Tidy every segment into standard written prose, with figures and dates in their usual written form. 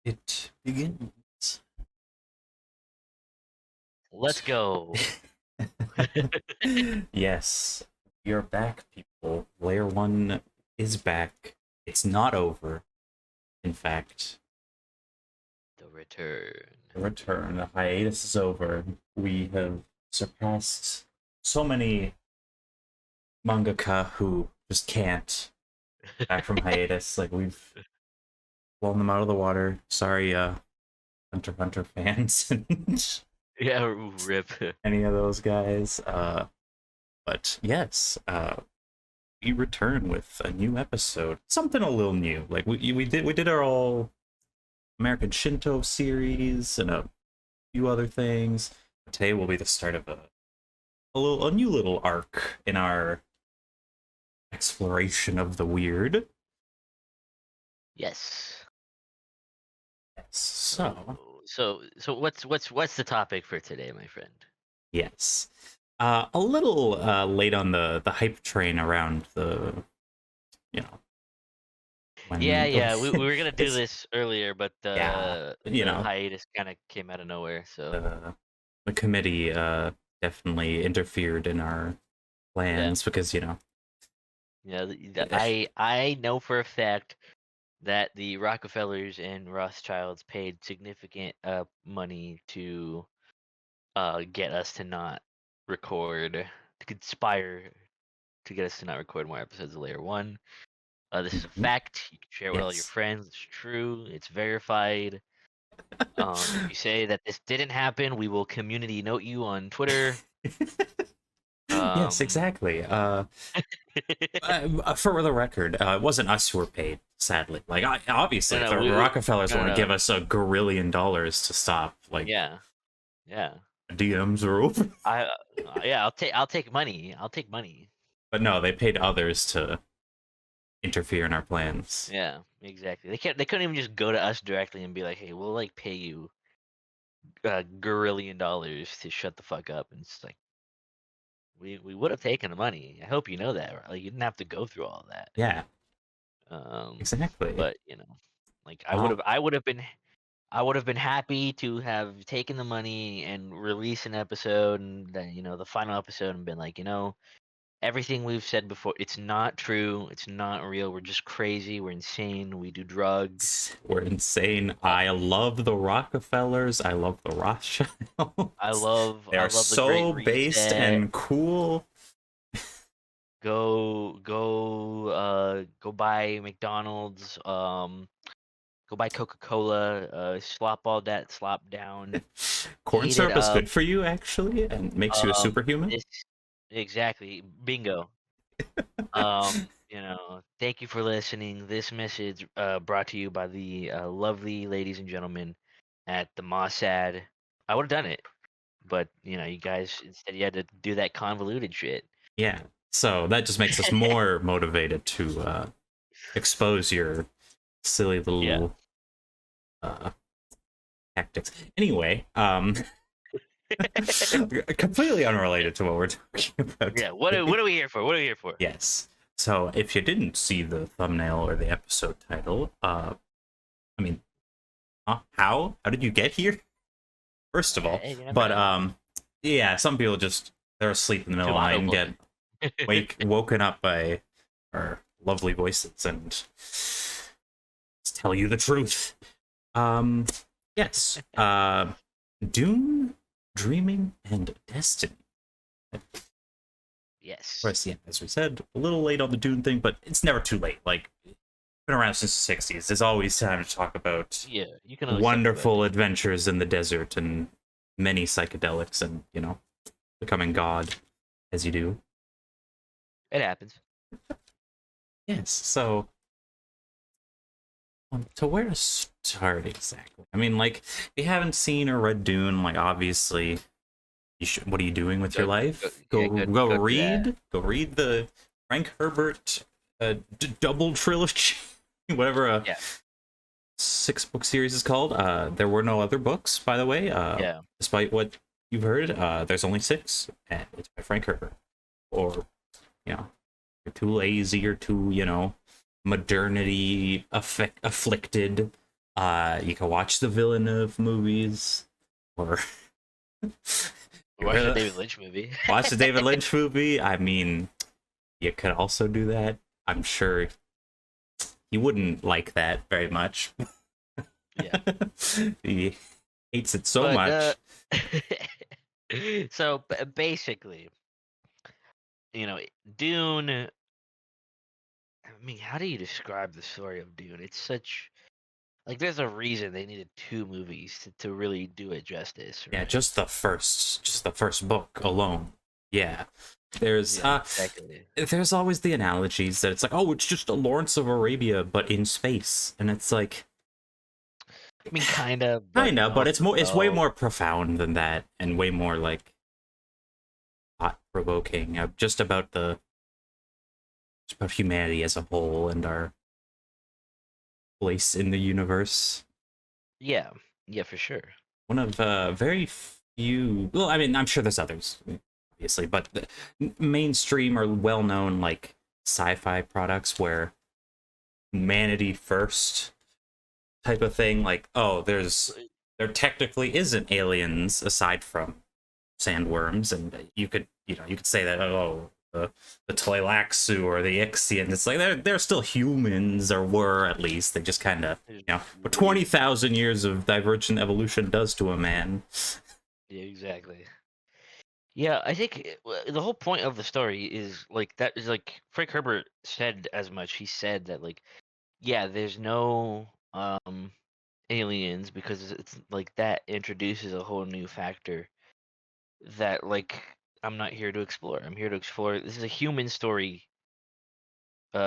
It begins. Let's go. Yes, we are back, people. Layer 1 is back. It's not over. In fact, The return. the return, the hiatus is over. We have surpassed so many mangaka who just can't back from hiatus. Like, we've blown them out of the water. Sorry, Hunter x Hunter fans and Yeah, rip. any of those guys. But yes, we return with a new episode. Something a little new. Like we did our all American Shinto series and a few other things. Today will be the start of a new little arc in our exploration of the weird. Yes. Yes. So So what's the topic for today, my friend? yes. A little late on the hype train around the you know when Yeah. We were gonna do it's this earlier, but yeah the hiatus kind of came out of nowhere. So the committee definitely interfered in our yeah, plans because I know for a fact that the Rockefellers and Rothschilds paid significant money to get us to not record, to conspire to get us to not record more episodes of Layer 1. This is a Mhm. fact. You can share it with all your Yes. friends. It's true. It's verified. If you say that this didn't happen, we will community note you on Twitter. Yes, Um, exactly. For the record, it wasn't us who were paid, sadly. Like, obviously, no, if no, the Rockefellers no, want to no, give no. us $1 billion to stop, like, Yeah, yeah. DMs are open. I'll take money. I'll take money. But no, they paid others to interfere in our plans. Yeah, exactly. They couldn't even just go to us directly and be like, "Hey, we'll like pay you $1 billion to shut the fuck up." And it's like we would have taken the money. I hope you know that. Right? Like you didn't have to go through all that. Yeah, Um, exactly. but like Uh, I would have been happy to have taken the money and release an episode and then the final episode and been like everything we've said before, it's not true, it's not real, we're just crazy, we're insane, we do drugs. we're insane. uh, I love the Rockefellers. I love the I Rothschilds. love They I are love the Great so based Reset. and cool. Go buy McDonald's, go buy Coca-Cola, slop all that slop down, Corn eat it syrup is up. good for you, actually, and makes you a superhuman. This exactly bingo. Thank you for listening. This message brought to you by the lovely ladies and gentlemen at the Mossad. I would have done it, but you guys instead you had to do that convoluted shit. Yeah. So that just makes us more motivated to expose your silly Yeah. little uh, tactics. Anyway, completely unrelated to what we're talking about Yeah. today. What are we here for? What are we here for? Yes. So if you didn't see the thumbnail or the episode title, I mean, how did you get here? First of all, Hey, you never but know. yeah, some people just they're asleep in the middle Too of the night and autoplay. get woken up by our lovely voices and tell you the truth. Um, yes. Dune, Dreaming, and Destiny. Of Yes. course, yeah, as we said, a little late on the Dune thing, but it's never too late. Like, been around since the 60s. There's always time to talk about Yeah. You can always talk about wonderful it. adventures in the desert and many psychedelics and, becoming God as you do. It happens. Yes, so to where to start exactly? I mean, like, if you haven't seen or read Dune, like, obviously, you should. What are you doing with your life? Yeah. Go Go do that. read. Go read the Frank Herbert double trilogy, whatever a Yeah. 6-book series is called. There were no other books, by the way. Yeah. Despite what you've heard, there's only 6, and it's by Frank Herbert. Or, you're too lazy or too, modernity afflicted. You can watch the Villeneuve movies, or you Watch the really David Lynch movie. watch the David Lynch movie. I mean, you could also do that. I'm sure he wouldn't like that very much. Yeah. He hates it so But much. so basically, you know, Dune. I mean, how do you describe the story of Dune? It's such like there's a reason they needed two movies to really do it justice, Yeah, right? just the first book alone. Yeah. There's Yeah, exactly. there's always the analogies that it's like, oh, it's just a Lawrence of Arabia but in space. And it's like I mean, kind of, but kinda, but also it's way no. more profound than that and way more like thought provoking. Just about humanity as a whole and our place in the universe. Yeah, yeah, for sure. One of very few. Well, I mean, I'm sure there's others, obviously, but the mainstream or well-known like sci-fi products where humanity first type of thing. Like, oh, there technically isn't aliens aside from sandworms, and you could say that the Tleilaxu or the Ixians, it's like they're still humans, or were at least. They just kind of There's what weird. 20,000 years of divergent evolution does to a man. Yeah, exactly. Yeah, I think the whole point of the story is like that is like Frank Herbert said as much. He said that like yeah, there's no aliens because it's like that introduces a whole new factor that like I'm not here to explore. I'm here to explore. This is a human story.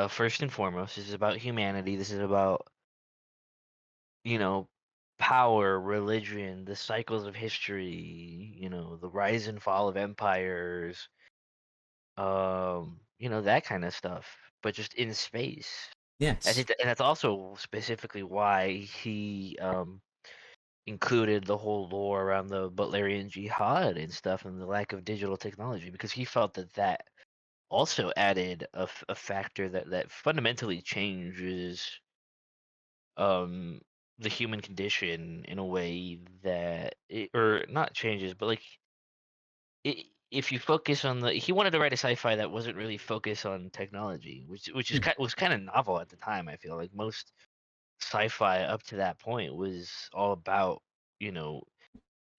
First and foremost, this is about humanity. This is about you know power, religion, the cycles of history. The rise and fall of empires. That kind of stuff, but just in space. I Yes. think, and that's also specifically why he included the whole lore around the Butlerian Jihad and stuff, and the lack of digital technology, because he felt that that also added a factor that fundamentally changes um the human condition in a way that or not changes, but like if you focus on the he wanted to write a sci-fi that wasn't really focused on technology, which is Hmm. was kind of novel at the time. I feel like most sci-fi up to that point was all about you know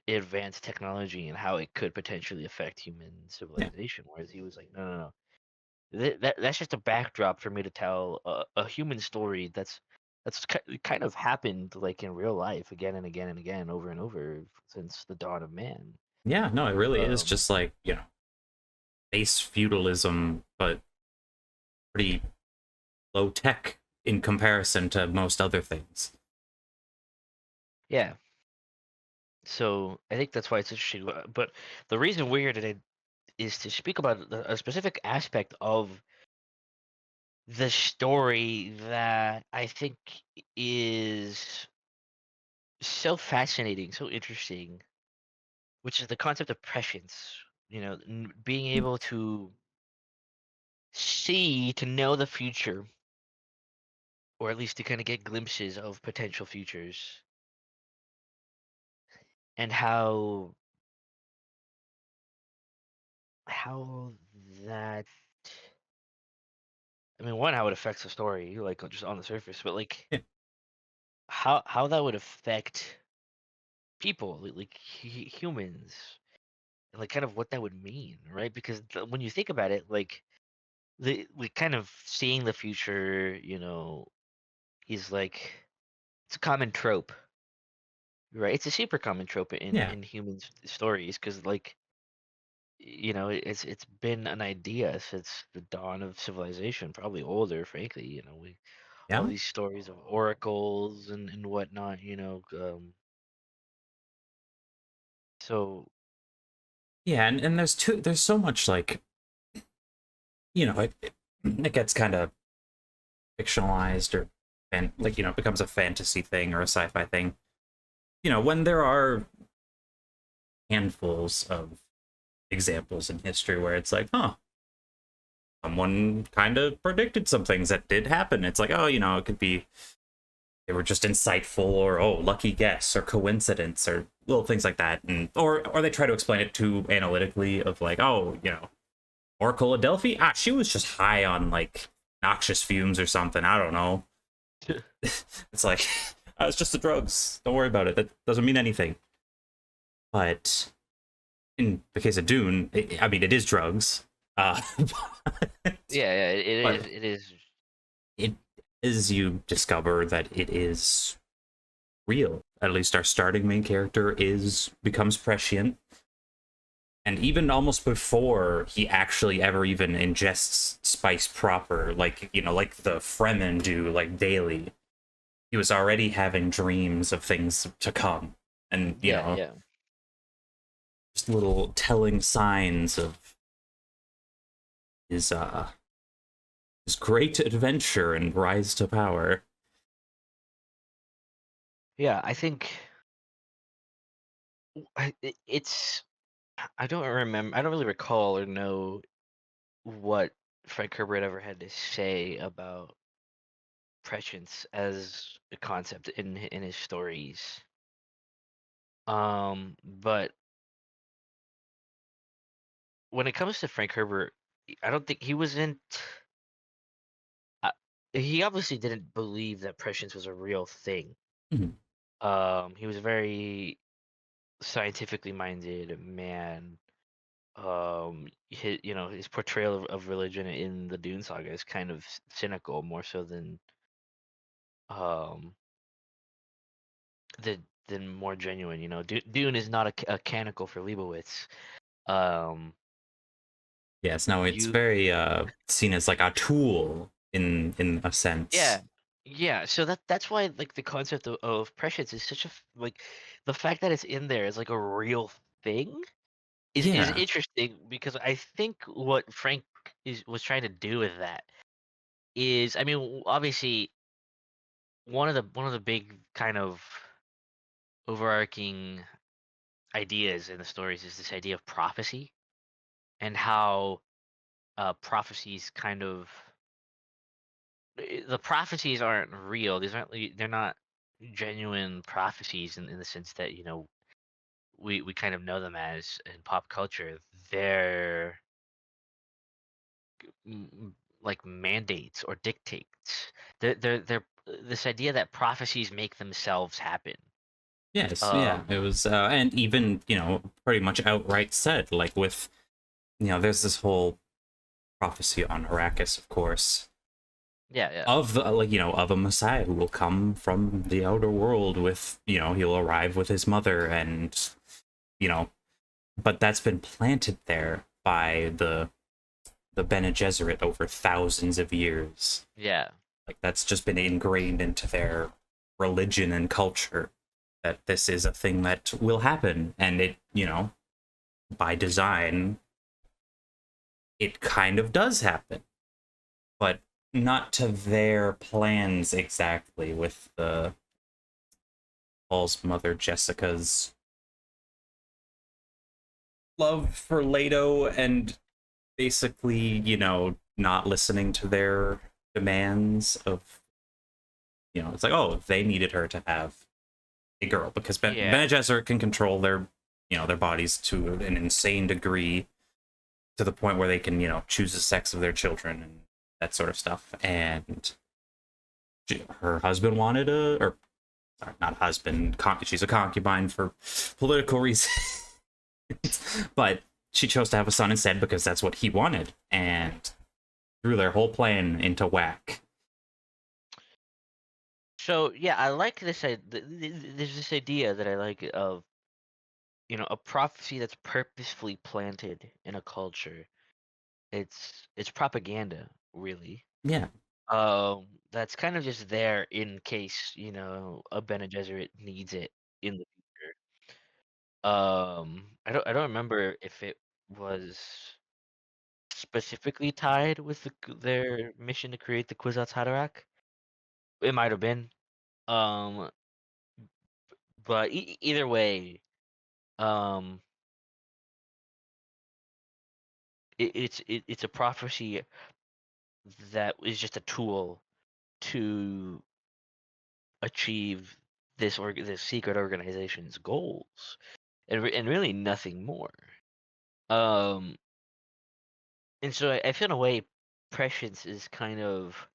advanced technology and how it could potentially affect human Yeah. civilization, whereas he was like no, no, no. That's just a backdrop for me to tell a human story kind of happened like in real life again and again and again over and over since the dawn of man. Yeah. No, it really is um just like base feudalism, but pretty low tech in comparison to most other things. yeah, so I think that's why it's interesting. But the reason we're here today is to speak about a specific aspect of the story that I think is so fascinating, so interesting, which is the concept of prescience. Being able to to know the future, or at least to kind of get glimpses of potential futures, and how that. I mean, one, how it affects the story, like just on the surface, but like Yeah. how that would affect people, like humans, and like kind of what that would mean, right? Because when you think about it, like we kind of seeing the future, is like it's a common trope, right? It's a super common trope in Yeah. in human stories because like it's been an idea since the dawn of civilization, probably older, frankly. We all Yeah. these stories of oracles and whatnot. So Yeah. And there's so much like, it gets kind of fictionalized or and like it becomes a fantasy thing or a sci-fi thing, when there are handfuls of examples in history where it's like, huh, someone kind of predicted some things that did happen. It's like, oh, it could be they were just insightful, or oh, lucky guess, or coincidence, or little things like that, and or they try to explain it too analytically of like, oh, Oracle of Delphi, she was just high on like noxious fumes or something. I don't know. It's like, it's just the drugs. Don't worry about it. That doesn't mean anything. But in the case of Dune, I mean, it is drugs. Uh, Yeah, it but is. It is. it is, you discover that it is real. At least our starting main character becomes prescient. And even almost before he actually ever even ingests spice proper, like, like the Fremen do, like daily, he was already having dreams of things to come. And, Yeah, yeah. just little telling signs of his his great adventure and rise to power. Yeah, I think it's. I don't remember. I don't really recall or know what Frank Herbert ever had to say about prescience as a concept in his stories. But when it comes to Frank Herbert, I don't think he wasn't. Uh, he obviously didn't believe that prescience was a real thing. Mhm. He was a very scientifically minded man. His portrayal of religion in the Dune saga is kind of cynical, more so um than more genuine. Dune is not a canonical for Leibowitz. Um, Yes, no, it's you very seen as like a tool in a Yeah, sense. yeah. So that's why like the concept of prescience is such a like the fact that it's in there is like a real thing is Yeah. interesting because I think what Frank was trying to do with that is, I mean, obviously one of the big kind of overarching ideas in the stories is this idea of prophecy and how prophecies kind of the prophecies aren't real. They're not genuine prophecies in the sense that we kind of know them as in pop culture. They're like mandates or dictates. They're this idea that prophecies make themselves happen. Yes, yeah. Um, It was and even, pretty much outright said, like with, there's this whole prophecy on Arrakis, of course, yeah, yeah, of like, of a Messiah who will come from the outer world with, he'll arrive with his mother, and you know but that's been planted there by the Bene Gesserit over thousands of years. yeah. Like, that's just been ingrained into their religion and culture, that this is a thing that will happen, and it, by design, it kind of does happen, but not to their plans exactly, with the Paul's mother Jessica's love for Leto, and basically, not listening to their demands of, it's like, oh, they needed her to have a girl, because Yeah. Bene Gesserit can control their, their bodies to an insane degree, to the point where they can, choose the sex of their children and that sort of stuff. And her husband wanted or sorry, not husband, she's a concubine for political reasons, but she chose to have a son instead because that's what he wanted, and threw their whole plan into whack. So yeah, I like this. There's this idea that I like of a prophecy that's purposefully planted in a culture. It's propaganda, really. Yeah. That's kind of just there in case a Bene Gesserit needs it in the future. I don't remember if it was specifically tied with their mission to create the Kwisatz Haderach. It might have been. Um, but either way, um, it's a prophecy that is just a tool to achieve this secret organization's goals, and really nothing more. Um, and so I feel in a way, prescience is kind of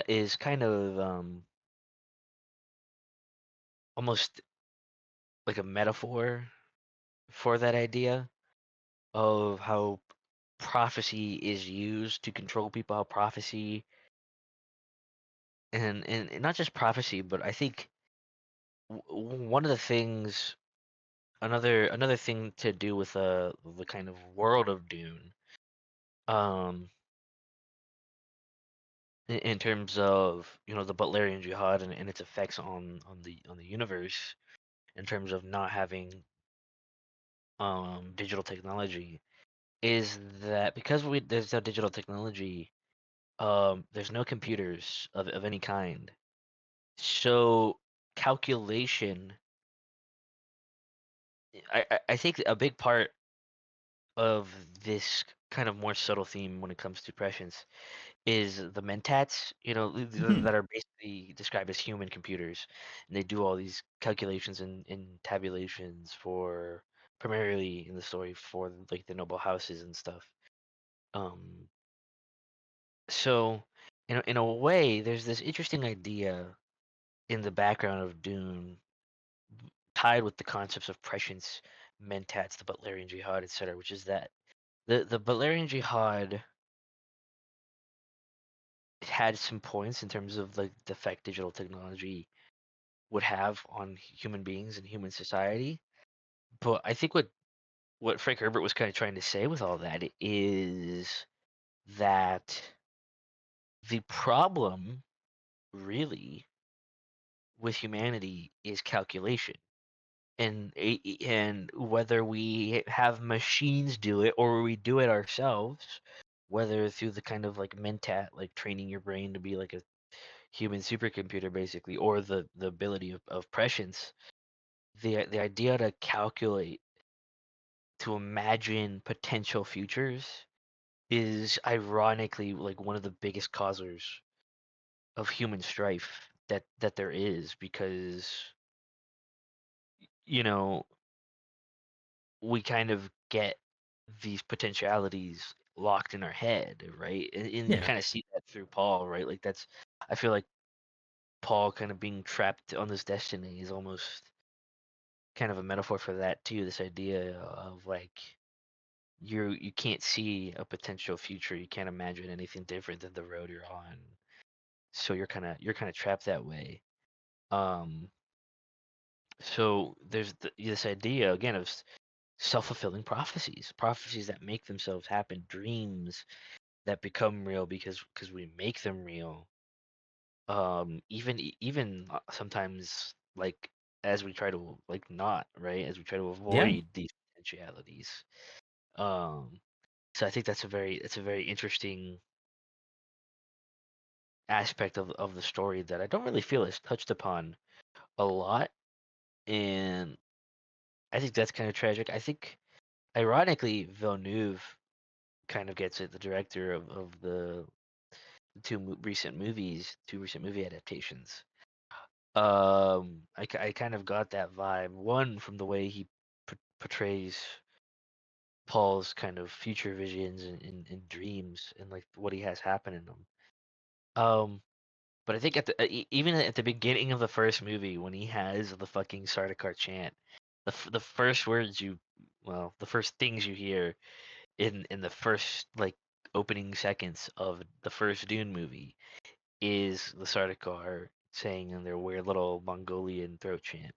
is kind of almost like a metaphor for that idea of how prophecy is used to control people, how prophecy and not just prophecy, but I think one of the things, another thing to do with the kind of world of Dune, um, in terms of the Butlerian Jihad and its effects on the universe, in terms of not having digital technology, is that because there's no digital technology, there's no computers of any kind. So calculation, I think a big part of this kind of more subtle theme when it comes to prescience is the mentats, Mhm. that are basically described as human computers, and they do all these calculations and tabulations for primarily in the story for like the noble houses and stuff. Um, so in a way, there's this interesting idea in the background of Dune tied with the concepts of prescience, mentats, the Butlerian Jihad, etc., which is that the Butlerian Jihad had some points in terms of like the effect digital technology would have on human beings and human society. But I think what Frank Herbert was kind of trying to say with all that is that the problem really with humanity is calculation. And whether we have machines do it or we do it ourselves, whether through the kind of like mentat, like training your brain to be like a human supercomputer basically, or the ability of prescience, the idea to calculate, to imagine potential futures is ironically like one of the biggest causers of human strife that there is, because you know we kind of get these potentialities locked in our head, right? And you Yeah. kind of see that through Paul, right? Like that's, I feel like Paul kind of being trapped on this destiny is almost kind of a metaphor for that too. This idea of like you can't see a potential future, you can't imagine anything different than the road you're on, so you're kind of trapped that way. Um, so there's this idea again of self-fulfilling prophecies, prophecies that make themselves happen, dreams that become real because we make them real. Even sometimes like as we try to like not right as we try to Yeah. avoid these potentialities. Um, so I think that's a very interesting aspect of the story that I don't really feel is touched upon a lot, and I think that's kind of tragic. I think ironically Villeneuve kind of gets it, the director of the two recent movie adaptations. I kind of got that vibe. One from the way he portrays Paul's kind of future visions and dreams and like what he has happen in them. Um, but I think even at the beginning of the first movie when he has the fucking Sardaukar chant, the first words the first things you hear in the first like opening seconds of the first Dune movie is the Sardaukar saying in their weird little Mongolian throat chant,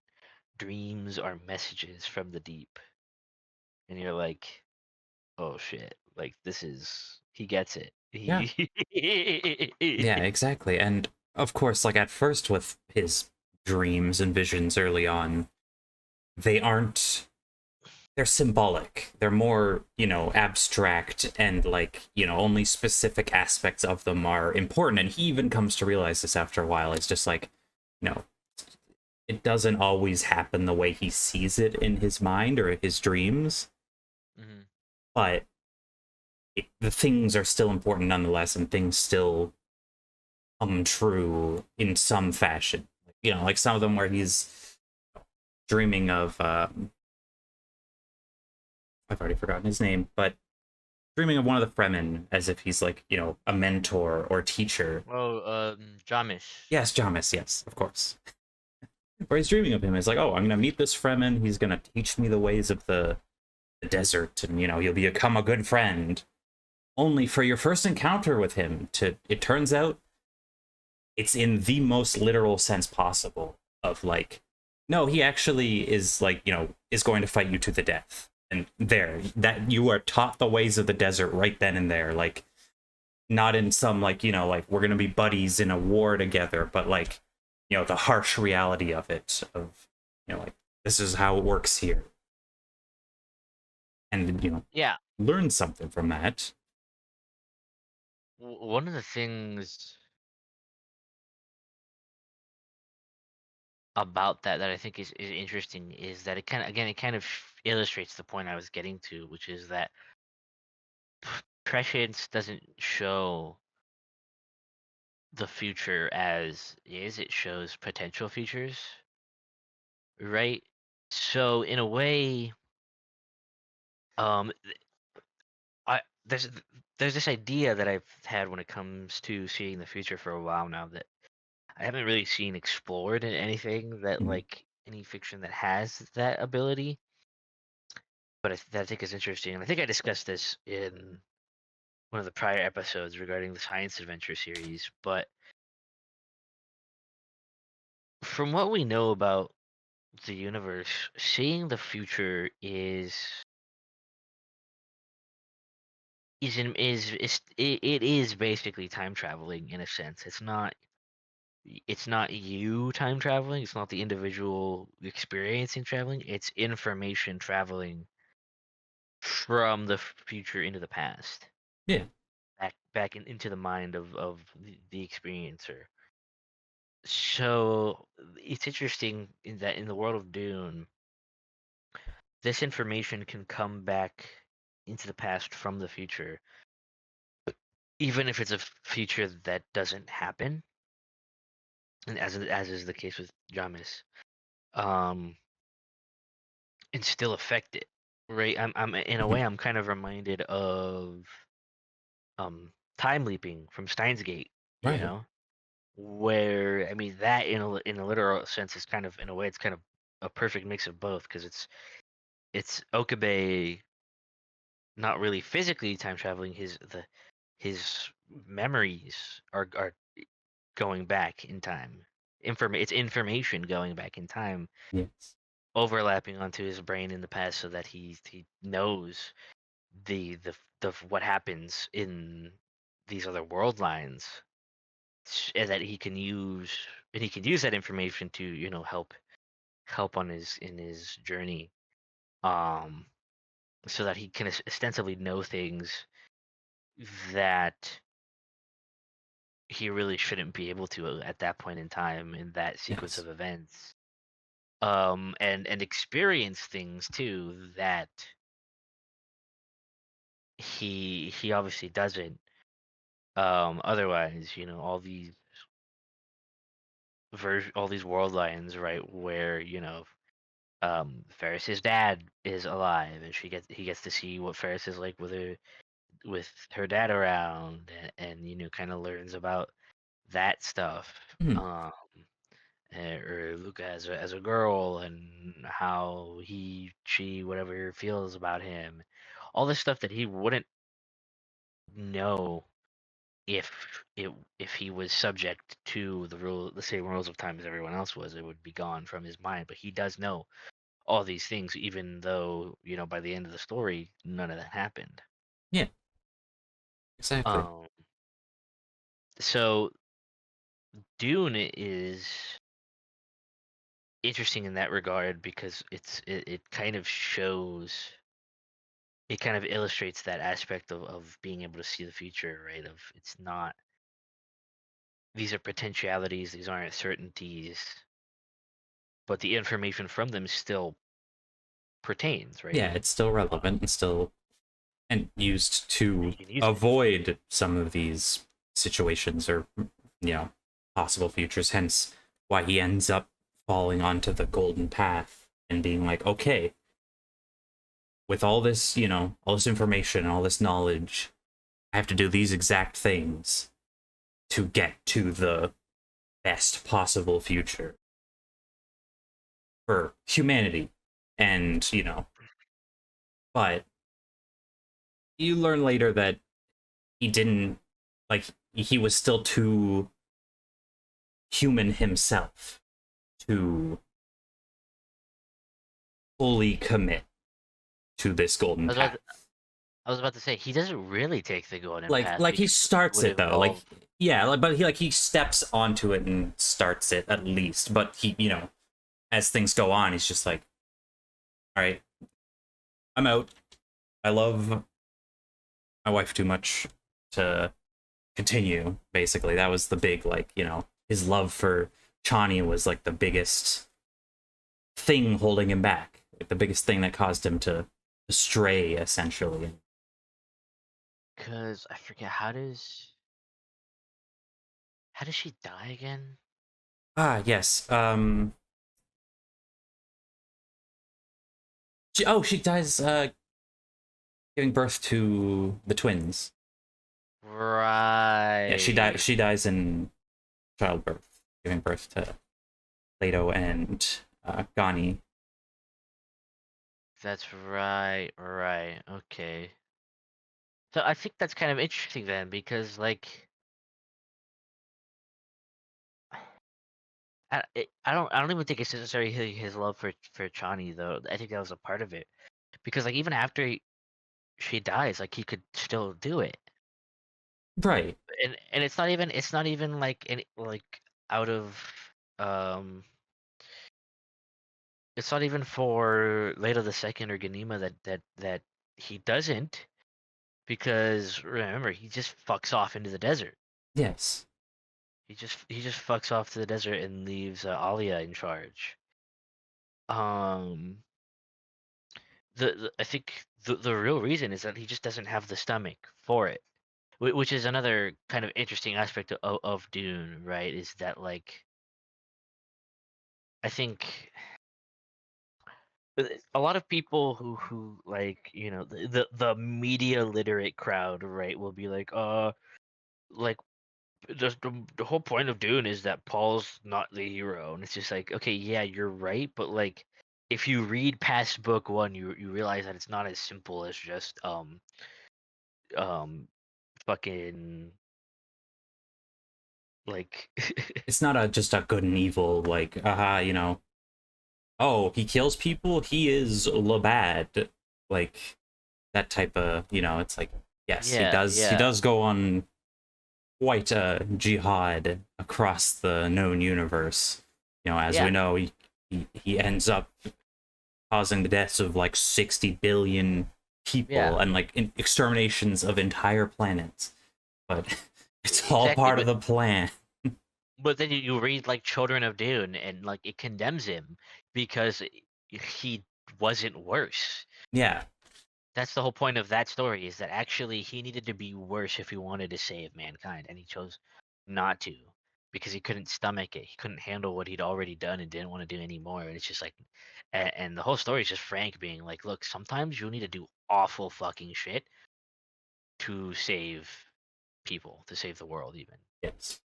"Dreams are messages from the deep," and you're like, "Oh shit!" Like this is he gets it. Yeah. He Yeah, exactly. And of course, like at first with his dreams and visions early on, they aren't they're symbolic. They're more, abstract and like, only specific aspects of them are important. And he even comes to realize this after a while. It's just like, no, it doesn't always happen the way he sees it in his mind or his dreams, Mhm. but the things are still important nonetheless, and things still come true in some fashion. You know, like some of them where he's dreaming of I've already forgotten his name, but dreaming of one of the Fremen as if he's like, you know, a mentor or teacher. Oh, Jamish. Yes, Jamis, yes, of course. Or he's dreaming of him. It's like, oh, I'm gonna meet this Fremen. He's gonna teach me the ways of the desert, and you know, he'll become a good friend. Only for your first encounter with him, to it turns out it's in the most literal sense possible. Of like, no, he actually is like, you know, is going to fight you to the death. And there, that you are taught the ways of the desert right then and there. Like, not in some like, you know, like we're gonna be buddies in a war together, but like, you know, the harsh reality of it, of, you know, like, this is how it works here, and you know, Yeah. learn something from that. One of the things about that I think is interesting is that it kind of illustrates the point I was getting to, which is that prescience doesn't show the future as is, it shows potential futures, right? So in a way, um, I there's this idea that I've had when it comes to seeing the future for a while now that I haven't really seen explored in anything that Mhm. like any fiction that has that ability. But that I think is interesting, and I think I discussed this in one of the prior episodes regarding the science adventure series. But from what we know about the universe, seeing the future it is basically time traveling in a sense. It's not you time traveling. It's not the individual experiencing traveling. It's information traveling from the future into the past, Yeah. into the mind of the experiencer. So it's interesting in that in the world of Dune, this information can come back into the past from the future, even if it's a future that doesn't happen, and as is the case with Jamis, um, and still affect it. Right? I'm in a way Mhm. I'm kind of reminded of time leaping from Steins Gate, you Right. know, where I mean that in a literal sense is kind of in a way it's kind of a perfect mix of both because it's Okabe not really physically time traveling. His memories are going back in time. It's information going back in time, Yes. overlapping onto his brain in the past, so that he knows the what happens in these other world lines, and that he can use that information to help on his in his journey. Um, so that he can ostensibly know things that he really shouldn't be able to at that point in time in that sequence Yes. of events. And experience things too that he obviously doesn't. Otherwise, all these world lines, right, where Ferris's dad is alive, and he gets to see what Ferris is like with her dad around, and kind of learns about that stuff. Mhm. Um, or Luca as a girl, and how she, whatever feels about him, all this stuff that he wouldn't know if he was subject to the same rules of time as everyone else was. It would be gone from his mind. But he does know all these things, even though by the end of the story, none of that happened. Yeah. Exactly. Um, so Dune is interesting in that regard because it kind of shows, it kind of illustrates that aspect of being able to see the future, right? Of it's not, these are potentialities, these aren't certainties, but the information from them still pertains, right? Yeah, it's still relevant and still and used And to you can use it. avoid some of these situations or you know, possible futures. Hence why he ends up falling onto the golden path and being like, okay, with all this, all this information, all this knowledge, I have to do these exact things to get to the best possible future for humanity. And, but you learn later that he didn't, like, he was still too human himself to fully commit to this golden I was about path. to, I was about to say he doesn't really take the golden like path like he because it starts would it though, like, involve. yeah, but he steps onto it and starts it at least, but he, as things go on, he's just like, all right, I'm out. I love my wife too much to continue. Basically, that was the big, like, his love for Chani was like the biggest thing holding him back, like the biggest thing that caused him to stray, essentially. Because I forget how does she die again? Yes. She dies giving birth to the twins. Yeah, Right. she dies in childbirth, giving birth to Plato and Gani. That's right. Right. Okay. So I think that's kind of interesting then, because like I don't even think it's necessarily his love for Chani though. I think that was a part of it, because like even after she dies, like he could still do it, Right. and it's not even like any like out of um it's not even for Leto the Second or Ganima that he doesn't, because remember he just fucks off into the desert. Yes. He just fucks off to the desert and leaves Alia in charge. Um, I think the real reason is that he just doesn't have the stomach for it, which is another kind of interesting aspect of Dune, right? Is that like I think a lot of people who like the media literate crowd, right, will be like just the whole point of Dune is that Paul's not the hero, and it's just like, okay, yeah, you're right, but like if you read past book one, you realize that it's not as simple as just um fucking like It's not just a good and evil, like, oh, he kills people, he is bad. Like, that type of, it's like, yes, he yeah, does he yeah, does go on quite a jihad across the known universe. As we yeah, know, he ends up causing the deaths of like 60 billion yeah, people and like exterminations of entire planets. But it's all exactly, part of but the plan. then you read like Children of Dune, and like it condemns him because he wasn't worse. Yeah. That's the whole point of that story, is that actually he needed to be worse if he wanted to save mankind, and he chose not to because he couldn't stomach it. He couldn't handle what he'd already done and didn't want to do anymore. And it's just like, and the whole story is just Frank being like, look, sometimes you need to do awful fucking shit to save people, to save the world, even Yes.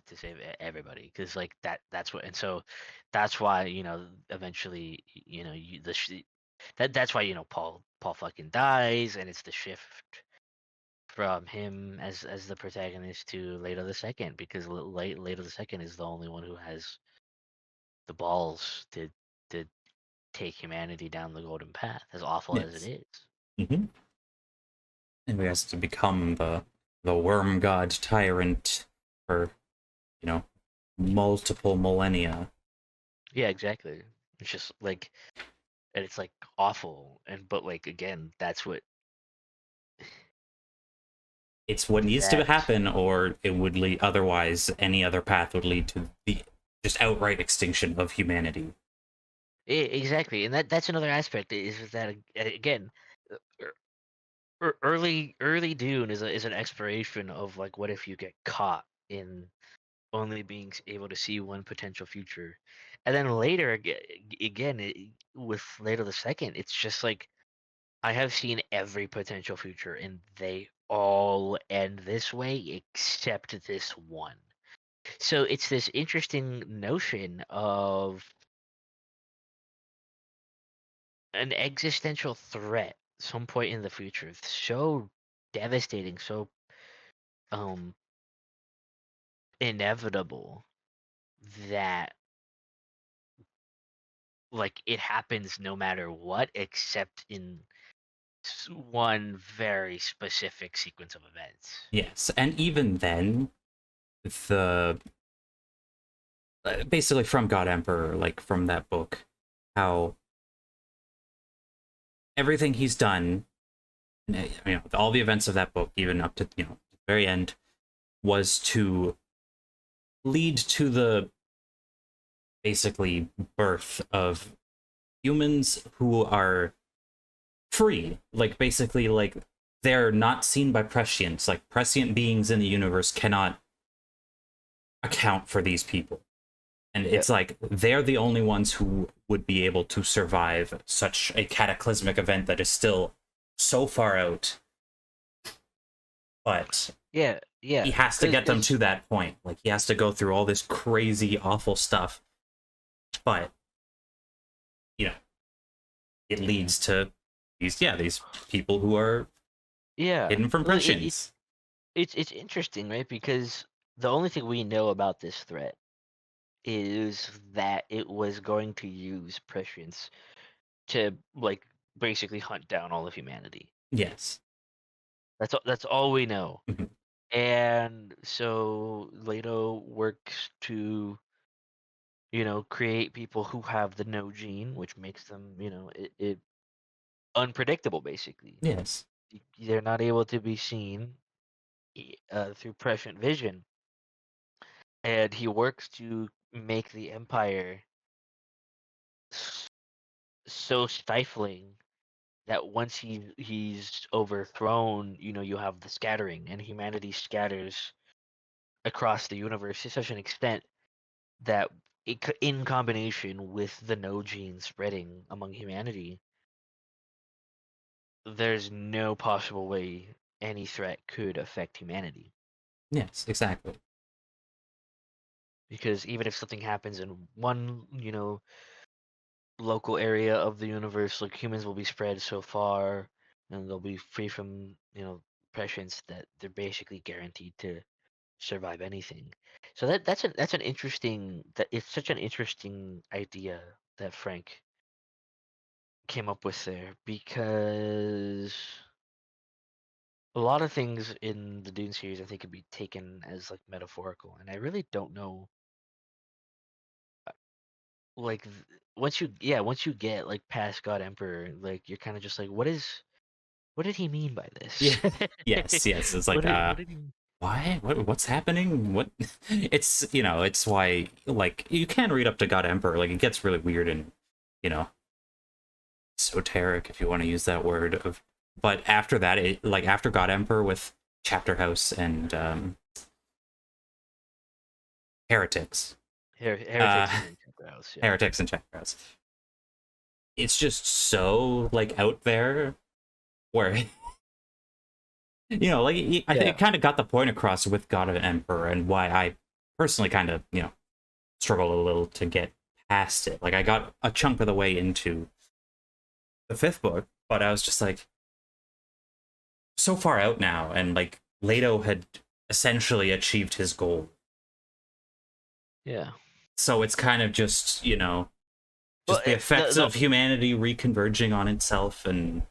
to save everybody, because like that's what. And so that's why eventually that's why Paul fucking dies, and it's the shift from him as the protagonist to Leto the Second, because Leto the Second is the only one who has the balls to take humanity down the golden path, as awful as it Yes. is. Mm-hmm. And he has to become the worm god tyrant for, you know, multiple millennia. Yeah, exactly. It's just like, and it's like awful, and but like again, that's what It's what needs to that happen, or it would lead, otherwise any other path would lead to the just outright extinction of humanity. exactly, and that's another aspect, is that again, uh, early Dune is an exploration of like, what if you get caught in only being able to see one potential future, and then later again with Leto the Second, it's just like I have seen every potential future, and they all end this way except this one. So it's this interesting notion of an existential threat some point in the future, so devastating, so um inevitable that like it happens no matter what except in one very specific sequence of events. Yes, and even then, the basically from God Emperor, like from that book, how everything he's done, all the events of that book, even up to the very end, was to lead to the basically birth of humans who are free, like basically like they're not seen by prescience, like prescient beings in the universe cannot account for these people, and Yep. it's like they're the only ones who would be able to survive such a cataclysmic event that is still so far out, but Yeah, he yeah, has to get them because to that point. Like he has to go through all this crazy awful stuff, but you know it leads to these people who are yeah, hidden from well, prescience. it's interesting, right? Because the only thing we know about this threat is that it was going to use prescience to like basically hunt down all of humanity. Yes. That's all we know. Mhm. And so Leto works to, create people who have the no gene, which makes them, it unpredictable basically. Yes. They're not able to be seen through prescient vision, and he works to make the empire s- so stifling that once he's overthrown, you have the scattering, and humanity scatters across the universe to such an extent that in combination with the no gene spreading among humanity, there's no possible way any threat could affect humanity. Yes, exactly. Because even if something happens in one, local area of the universe, like humans will be spread so far and they'll be free from, prescience that they're basically guaranteed to survive anything. So that's an interesting that it's such an interesting idea that Frank came up with there because a lot of things in the Dune series I think could be taken as like metaphorical, and I really don't know like once you get like past God Emperor, like you're kind of just like what did he mean by Yeah. this? Yes, yes. It's like what did he why? What's happening? What it's it's why like you can read up to God Emperor. Like it gets really weird and you know, esoteric if you want to use that word of but after that it like after God Emperor with Chapter House and Heretics. Uh Heretics and Chapter House, yeah. Heretics and Chapter House. It's just so like out there where like I think Yeah. it kind of got the point across with God of Emperor and why I personally kind of struggle a little to get past it. Like I got a chunk of the way into the fifth book, but I was just like so far out now, and like Leto had essentially achieved his goal. Yeah. So it's kind of just Well, just the effects the of humanity reconverging on itself and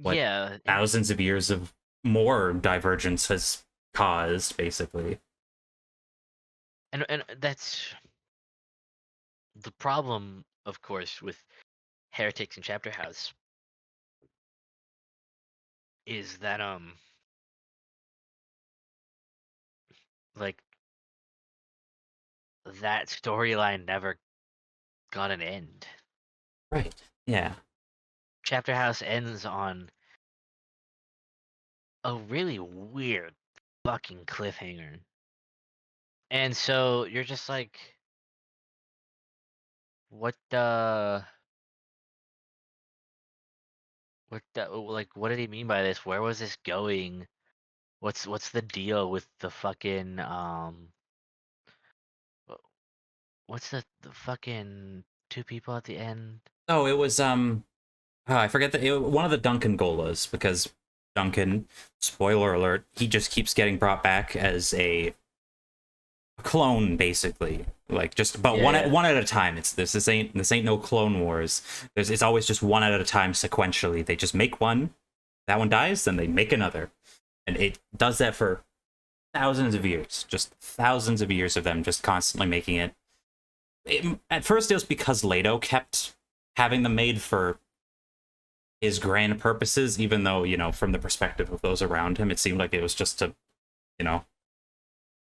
what yeah, thousands of years of more divergence has caused, basically. and that's the problem, of course, with Heretics and Chapter House is that like that storyline never got an end. Right. Yeah. Chapter House ends on a really weird fucking cliffhanger. And so you're just like, what the what did he mean by this? Where was this going? What's the deal with the fucking wh- what's the fucking two people at the end? Oh, it was I forget one of the Duncan Golas, because Duncan, spoiler alert, he just keeps getting brought back as a clone, basically. Like, just but Yeah, one at yeah. one at a time. This ain't no Clone Wars. It's always just one at a time sequentially. They just make one, that one dies, then they make another, and it does that for thousands of years. Just thousands of years of them just constantly making it. At first, it was because Leto kept having them made for his grand purposes, even though, from the perspective of those around him, it seemed like it was just to, you know,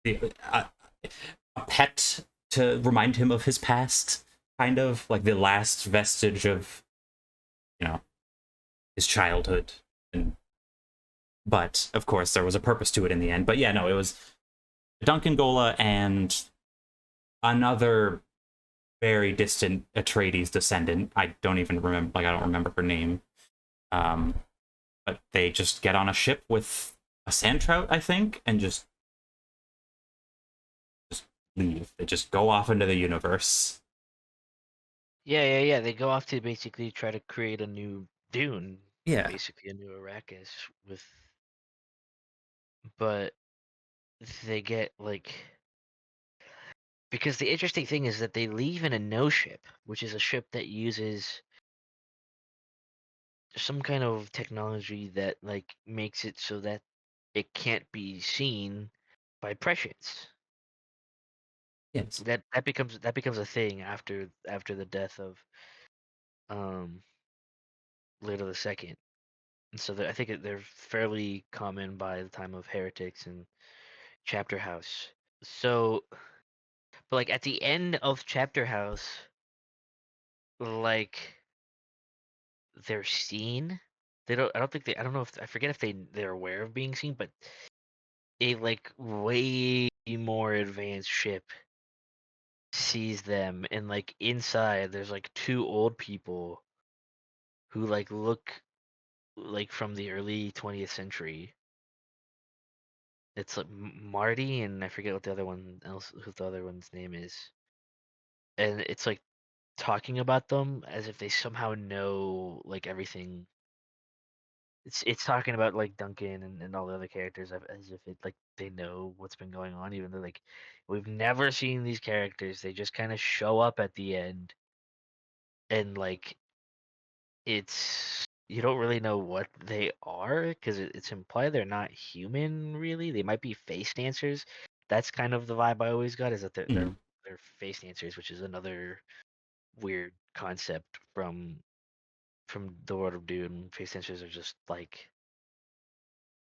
a, a pet to remind him of his past, kind of like the last vestige of, you know, his childhood. But of course, there was a purpose to it in the end. But yeah, no, it was Duncan Gola and another very distant Atreides descendant. I don't even remember, like, I don't remember her name. Um, but they just get on a ship with a sand trout, I think, and just leave. They just go off into the universe. Yeah. They go off to basically try to create a new Dune, Yeah. basically a new Arrakis with, but they get like, because the interesting thing is that they leave in a no ship, which is a ship that uses some kind of technology that like makes it so that it can't be seen by prescience. Yes. That becomes a thing after the death of um Leto the Second. And so I think they're fairly common by the time of Heretics and Chapter House. So, but like at the end of Chapter House, like they're seen. They don't. I don't think they. I don't know if I forget if they're aware of being seen, but a like way more advanced ship sees them, and like inside there's like two old people who like look like from the early 20th century. It's like Marty, and I forget what the other one else who the other one's name is. And it's like talking about them as if they somehow know like everything. It's talking about like Duncan and all the other characters as if it like they know what's been going on, even though like we've never seen these characters. They just kind of show up at the end, and like it's you don't really know what they are because it's implied they're not human really. They might be face dancers. That's kind of the vibe I always got, is that they're Mm. they're, they're face dancers, which is another weird concept from the world of Dune. Face dancers are just like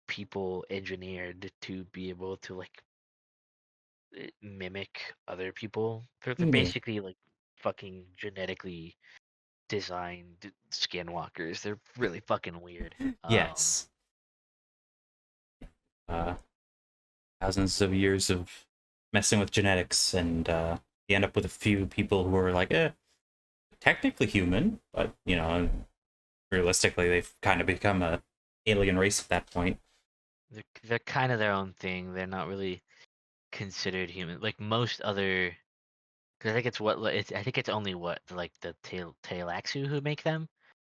people engineered to be able to like mimic other people. They're Yeah. basically like fucking genetically designed skinwalkers. They're really fucking weird. Yes. Uh, Thousands of years of messing with genetics, and you end up with a few people who are like, technically human, but realistically, they've kind of become a alien race at that point. They're kind of their own thing. They're not really considered human. Like most other, because I think I think it's only what like the Taelaxu who make them,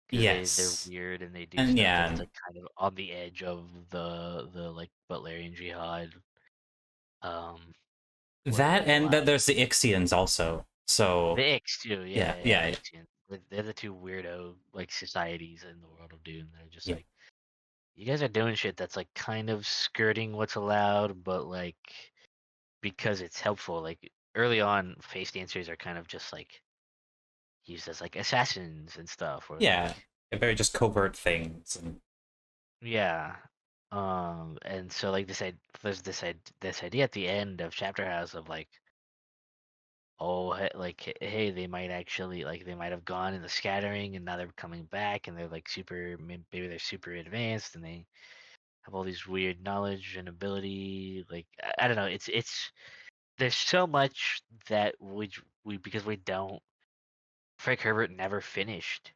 because they're Yes, weird and they do and stuff yeah, that's like kind of on the edge of the like Butlerian Jihad. Um, what are that they and allowed? there's the Ixians also. The So Ix too, yeah, yeah, the yeah, Ixian. They're the two weirdo like societies in the world of Dune. They're just yeah, like, you guys are doing shit that's like kind of skirting what's allowed, but like because it's helpful. Like early on, face dancers are kind of just like used as like assassins and stuff, or yeah. like They're very just covert things, and yeah. And so like there's this idea at the end of Chapter House of like, oh, hey, they might actually like they might have gone in the scattering and now they're coming back and they're like maybe they're super advanced and they have all these weird knowledge and ability. Like I don't know, it's there's so much that we because we don't. Frank Herbert never finished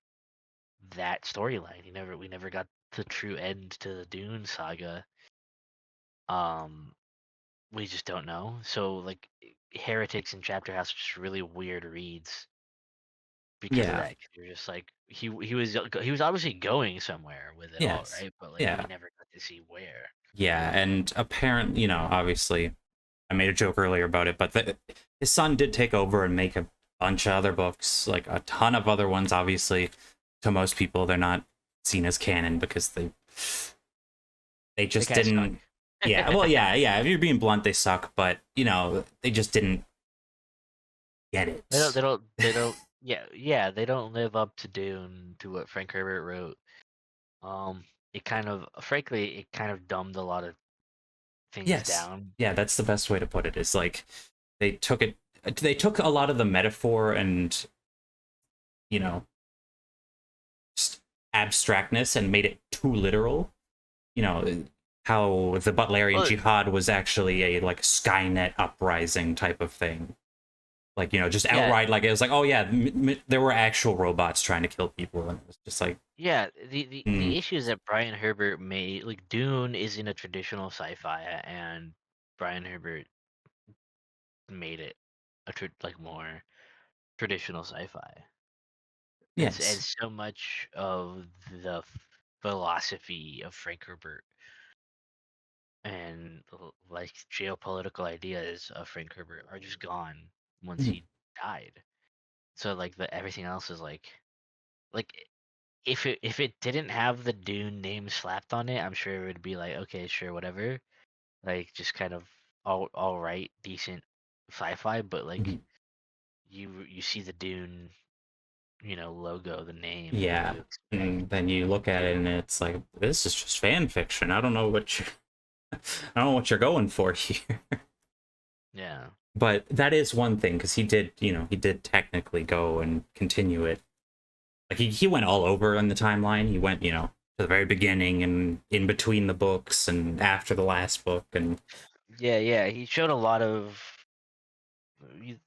that storyline. We never got the true end to the Dune saga. Um, we just don't know. So like, Heretics and Chapter House are just really weird reads because of Yeah. that. 'Cause you're just like he was obviously going somewhere with it all, Yes. right? But like we Yeah. never got to see where. Yeah. And apparently, obviously, I made a joke earlier about it, but his son did take over and make a bunch of other books, like a ton of other ones. Obviously, to most people, they're not seen as canon because they They just kind of suck. didn't. Yeah, well, yeah. If you're being blunt, they suck, but they just didn't get it. They don't. Yeah. They don't live up to Dune to what Frank Herbert wrote. It kind of, frankly, it kind of dumbed a lot of things Yes, down. yeah, that's the best way to put it. Is like they took it. They took a lot of the metaphor and you know just abstractness and made it too literal. How the Butlerian Well, Jihad was actually a like Skynet uprising type of thing. Like just yeah, outright, like it was like, oh yeah, there were actual robots trying to kill people, and it was just like, yeah. The mm, issues that Brian Herbert made, like Dune, isn't a traditional sci-fi, and Brian Herbert made it like more traditional sci-fi. And yes, so much of the philosophy of Frank Herbert and like geopolitical ideas of Frank Herbert are just gone once mhm, he died. So like the everything else is like if it didn't have the Dune name slapped on it, I'm sure it would be like, okay, sure, whatever. Like just kind of all right, decent sci-fi, but like mhm. you see the Dune, logo, the name, and Yeah. you expect And then you look at it and it's like, this is just fan fiction. I don't know what you I don't know what you're going for here. yeah. But that is one thing because he did technically go and continue it. Like he went all over on the timeline. He went, to the very beginning and in between the books and after the last book and Yeah, he showed a lot of you,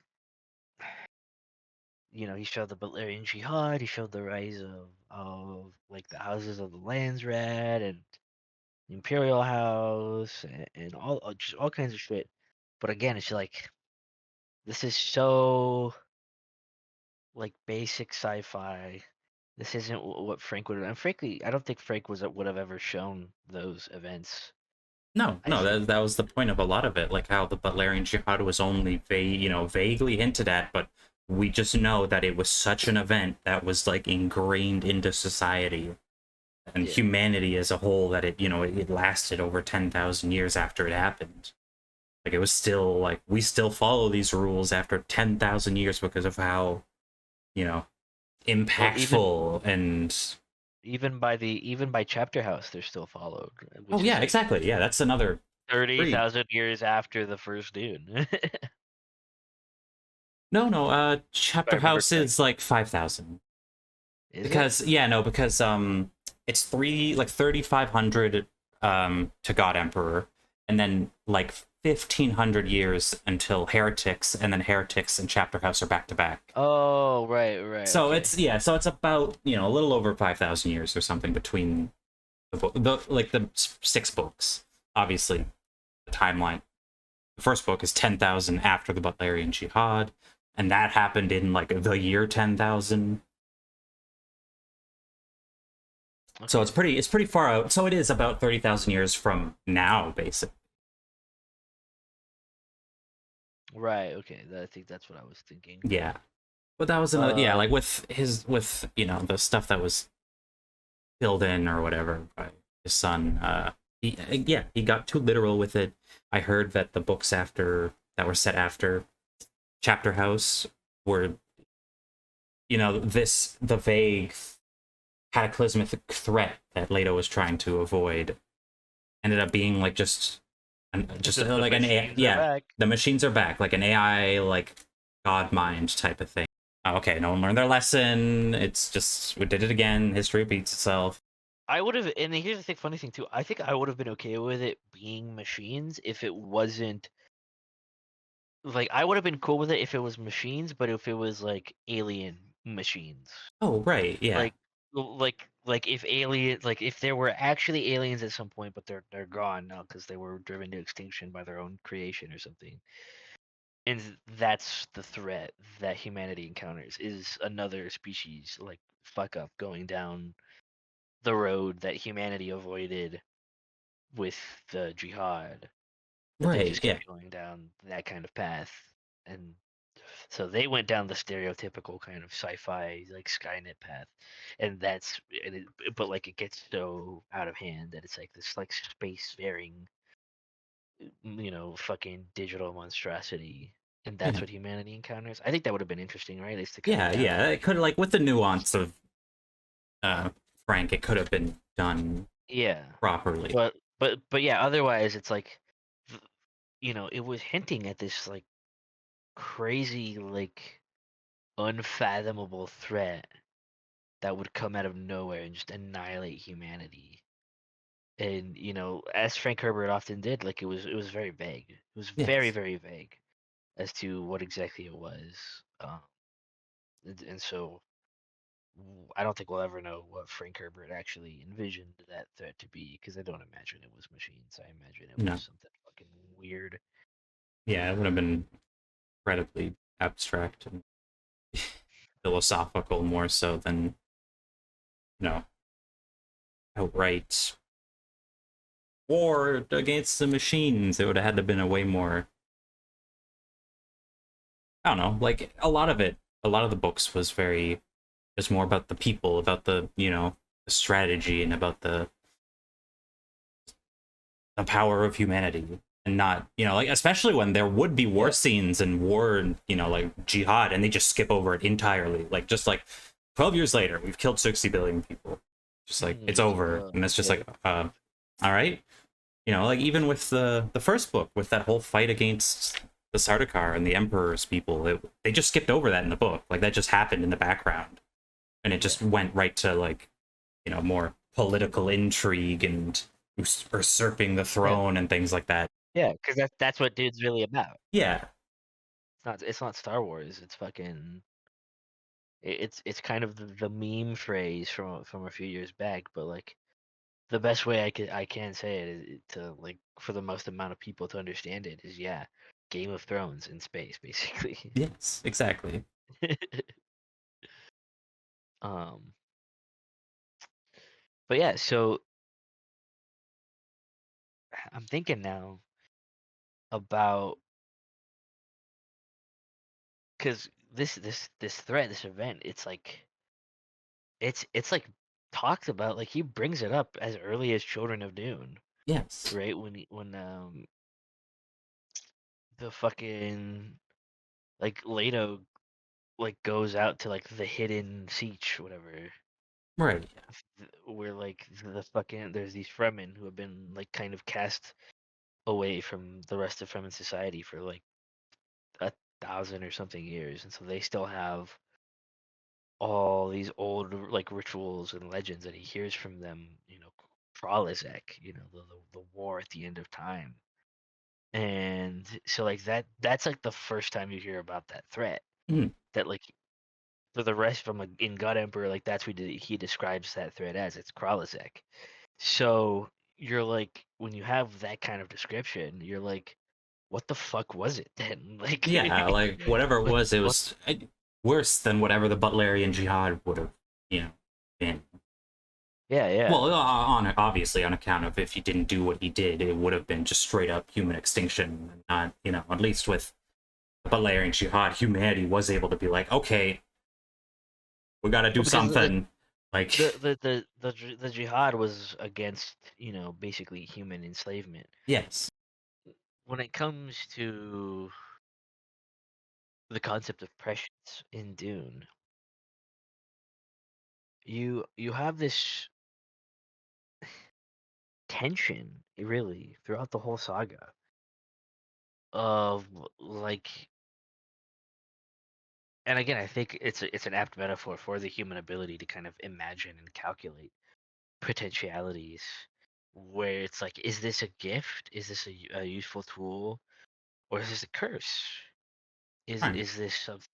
he showed the Butlerian Jihad, he showed the rise of like the houses of the Lands Red and the Imperial House and all just all kinds of shit. But again, it's like this is so like basic sci-fi. This isn't what Frank would have. And frankly, I don't think Frank would have ever shown those events. no, I no, think, that was the point of a lot of it, like how the Butlerian Jihad was only vaguely hinted at, but we just know that it was such an event that was like ingrained into society and yeah, humanity as a whole that it lasted over 10,000 years after it happened. Like it was still like we still follow these rules after 10,000 years because of how, you know, well, impactful and even by Chapter House, they're still followed, oh which is yeah, like exactly. Yeah, that's another thirty three. thousand years after the first Dune. No, no, If I chapter remember house is correctly. like 5,000. Is it? Because yeah, no, because it's 3,500 to God Emperor, and then like 1,500 years until heretics, and then heretics and chapter house are back to back. Oh, right. So Okay. it's about a little over 5,000 years or something between the six books. Obviously, the timeline. The first book is 10,000 after the Butlerian Jihad, and that happened in like the year 10,000. So Okay. it's pretty far out. So it is about 30,000 years from now, basically. Right. Okay. I think that's what I was thinking. Yeah. But that was another, yeah, Uh, like with the stuff that was filled in or whatever by his son. He got too literal with it. I heard that the books after that were set after Chapter House were, the vague cataclysmic threat that Leto was trying to avoid ended up being like just the like an AI, machines are yeah, back. the machines are back, like an AI, like God mind type of thing. Okay, no one learned their lesson. It's just we did it again. History repeats itself. I would have, and here's the funny thing too. I think I would have been okay with it being machines if it wasn't like I would have been cool with it if it was machines, but if it was like alien machines, Oh, right, yeah. like like if like if there were actually aliens at some point, but they're gone now because they were driven to extinction by their own creation or something, and that's the threat that humanity encounters is another species like fuck up going down the road that humanity avoided with the jihad, that they Right, just yeah. kept going down that kind of path. And so they went down the stereotypical kind of sci-fi like Skynet path, and but like it gets so out of hand that it's like this like space-faring, fucking digital monstrosity, and that's Yeah. what humanity encounters. I think that would have been interesting, right? Is to kind of Yeah, yeah. download. It could like with the nuance of uh Frank, it could have been done Yeah, properly. but yeah. Otherwise, it's like, it was hinting at this like crazy like unfathomable threat that would come out of nowhere and just annihilate humanity. And as Frank Herbert often did, like it was very vague. It was very Yes. very vague as to what exactly it was. And so I don't think we'll ever know what Frank Herbert actually envisioned that threat to be, because I don't imagine it was machines. I imagine it was No. something fucking weird. Yeah, it would have been incredibly abstract and philosophical more so than, you know, outright war against the machines. It would have had to been a way more, I don't know, like a lot of the books was very, just more about the people, about the strategy and about the power of humanity, and not, like, especially when there would be war Yeah. scenes and war and, like jihad, and they just skip over it entirely, like just like 12 years later we've killed 60 billion people, just like it's It's like, over, and it's just okay. like all right, like even with the first book with that whole fight against the Sardaukar and the Emperor's people, they just skipped over that in the book, like that just happened in the background, and it Yeah. just went right to like, more political intrigue and usurping the Yeah. throne and things like that. Yeah, because that's what Dude's really about. Yeah, It's not Star Wars. It's fucking it's kind of the meme phrase from a few years back, but like the best way I can say it is to like for the most amount of people to understand it is, yeah, Game of Thrones in space basically. yes, exactly. um but yeah, so I'm thinking now about, because this threat, this event, it's like talked about, like he brings it up as early as Children of Dune, Yes, right? When the fucking like Leto like goes out to like the hidden siege, whatever, right. where like the fucking there's these Fremen who have been like kind of cast away from the rest of Fremen society for like 1,000 or something years, and so they still have all these old like rituals and legends, and he hears from them, Kralizek, the war at the end of time. And so like that's like the first time you hear about that threat, Mm, that like for the rest from like in God Emperor, like that's what he describes that threat as. It's Kralizek. So you're like, when you have that kind of description, you're like, what the fuck was it then? Like, yeah, like whatever it like was, it what? was worse than whatever the Butlerian Jihad would have, been. Yeah, yeah, Well, obviously on account of if he didn't do what he did, it would have been just straight up human extinction. Not, at least with the Butlerian Jihad, humanity was able to be like, okay, we got to do well, because something. Like, the jihad was against, basically human enslavement. yes, When it comes to the concept of prescience in Dune, you have this tension really throughout the whole saga of like, and again, I think it's an apt metaphor for the human ability to kind of imagine and calculate potentialities, where it's like, is this a gift? Is this a useful tool? Or is this a curse? Right. is this something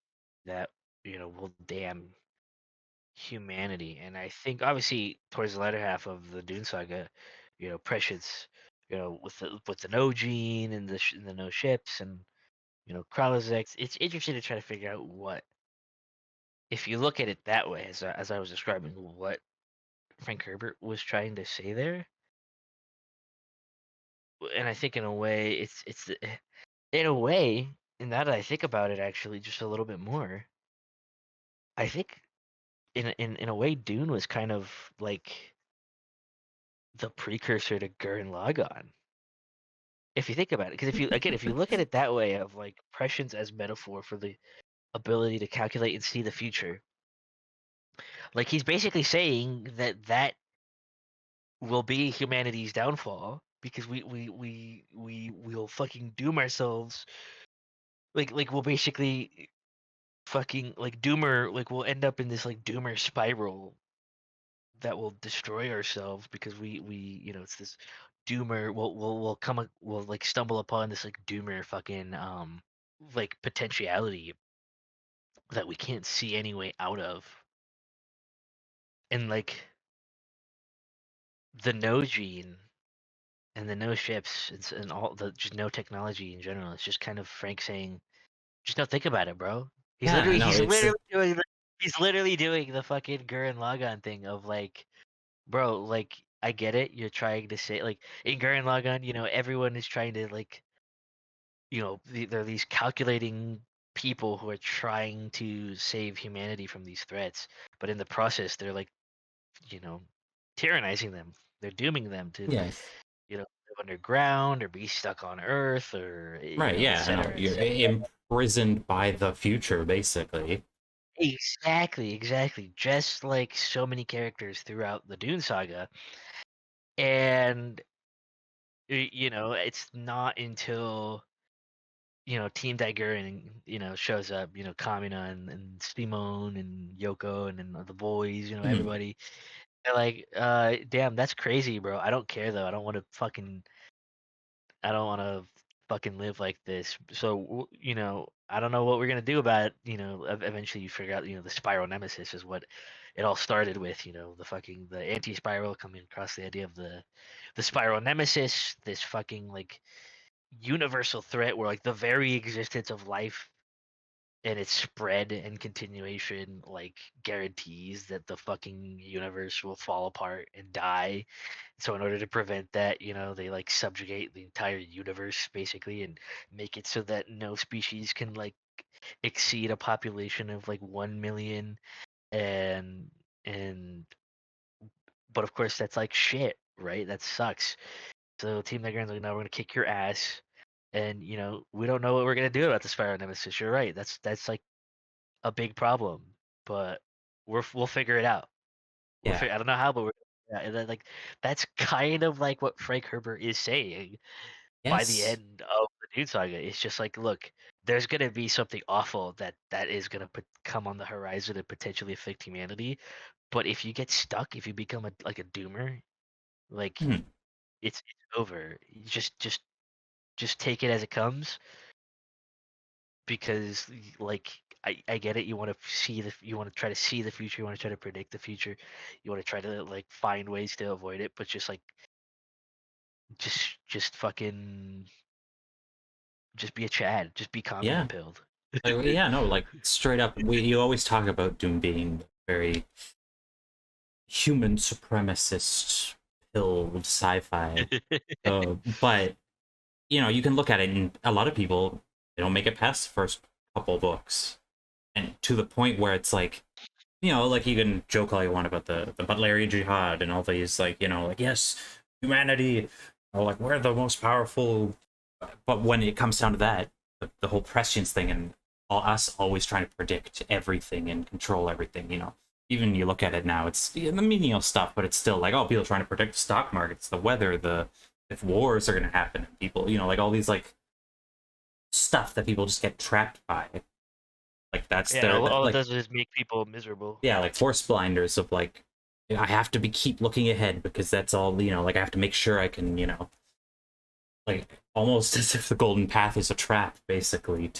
that will damn humanity? And I think obviously towards the latter half of the Dune saga, Prescience, with the no gene and the no ships and Kralazek, it's interesting to try to figure out what, if you look at it that way, as I was describing, what Frank Herbert was trying to say there. And I think in a way, in a way, and now that I think about it, actually, just a little bit more, I think in a way, Dune was kind of like the precursor to Gurren Lagann. If you think about it, because if you look at it that way, of like prescience as metaphor for the ability to calculate and see the future, like he's basically saying that will be humanity's downfall because we'll fucking doom ourselves. Like we'll basically fucking like doomer, like we'll end up in this like doomer spiral that will destroy ourselves because it's this doomer. We'll like stumble upon this like doomer fucking like potentiality that we can't see any way out of. And like the no gene and the no ships and all the just no technology in general, it's just kind of Frank saying, just don't think about it, bro. he's Yeah, literally no, he's it's literally doing the, he's literally doing the fucking Gurren Lagann thing of like, bro, like I get it. You're trying to say like in Gurren Lagann, everyone is trying to like, there are these calculating people who are trying to save humanity from these threats, but in the process, they're like, you know, tyrannizing them. They're dooming them to, yes. live underground or be stuck on Earth or Right, et yeah, no, cetera, et you're cetera. imprisoned by the future, basically. Exactly, exactly. Just like so many characters throughout the Dune saga, and it's not until Team Tiger and shows up, Kamina and Simone and Yoko and then the boys, Mhm. everybody. They're like, damn, that's crazy, bro. I don't care though. I don't want to fucking live like this. So, I don't know what we're gonna do about it. Eventually you figure out, the spiral nemesis is what it all started with. The anti-spiral coming across the idea of the spiral nemesis, this fucking like universal threat where like the very existence of life and its spread and continuation like guarantees that the fucking universe will fall apart and die. So in order to prevent that, they like subjugate the entire universe basically and make it so that no species can like exceed a population of like 1 million. And but of course that's like shit, right? That sucks. So Team Nigerian's like, no, we're gonna kick your ass. And we don't know what we're gonna do about the spiral nemesis. You're right. That's like a big problem, but we'll figure it out. Yeah. I don't know how, but yeah, and then like that's kind of like what Frank Herbert is saying by the Yes. end of the Dune saga. It's just like, look, there's gonna be something awful that is gonna come on the horizon and potentially affect humanity. But if you get stuck, if you become like a doomer, like Mhm. it's over. You just take it as it comes because like I get it. You want to you want to try to see the future. You want to try to predict the future. You want to try to like find ways to avoid it, but just like just fucking just be a Chad. Just be calm and Yeah. pilled. Like, yeah, no, like straight up, you always talk about Doom being very human supremacist pilled sci-fi. But you can look at it, and a lot of people they don't make it past the first couple books, and to the point where it's like, like you can joke all you want about the Butlerian Jihad and all these, like, like yes, humanity, like we're the most powerful, but when it comes down to that, the whole prescience thing and all us always trying to predict everything and control everything, even you look at it now, it's the menial stuff, but it's still like, oh, people trying to predict the stock markets, the weather, the if wars are going to happen, and people, like all these like stuff that people just get trapped by. Like that's Yeah, their all it like does is make people miserable. yeah, like force blinders of like I have to be keep looking ahead because that's all, like I have to make sure I can, like almost as if the golden path is a trap, basically.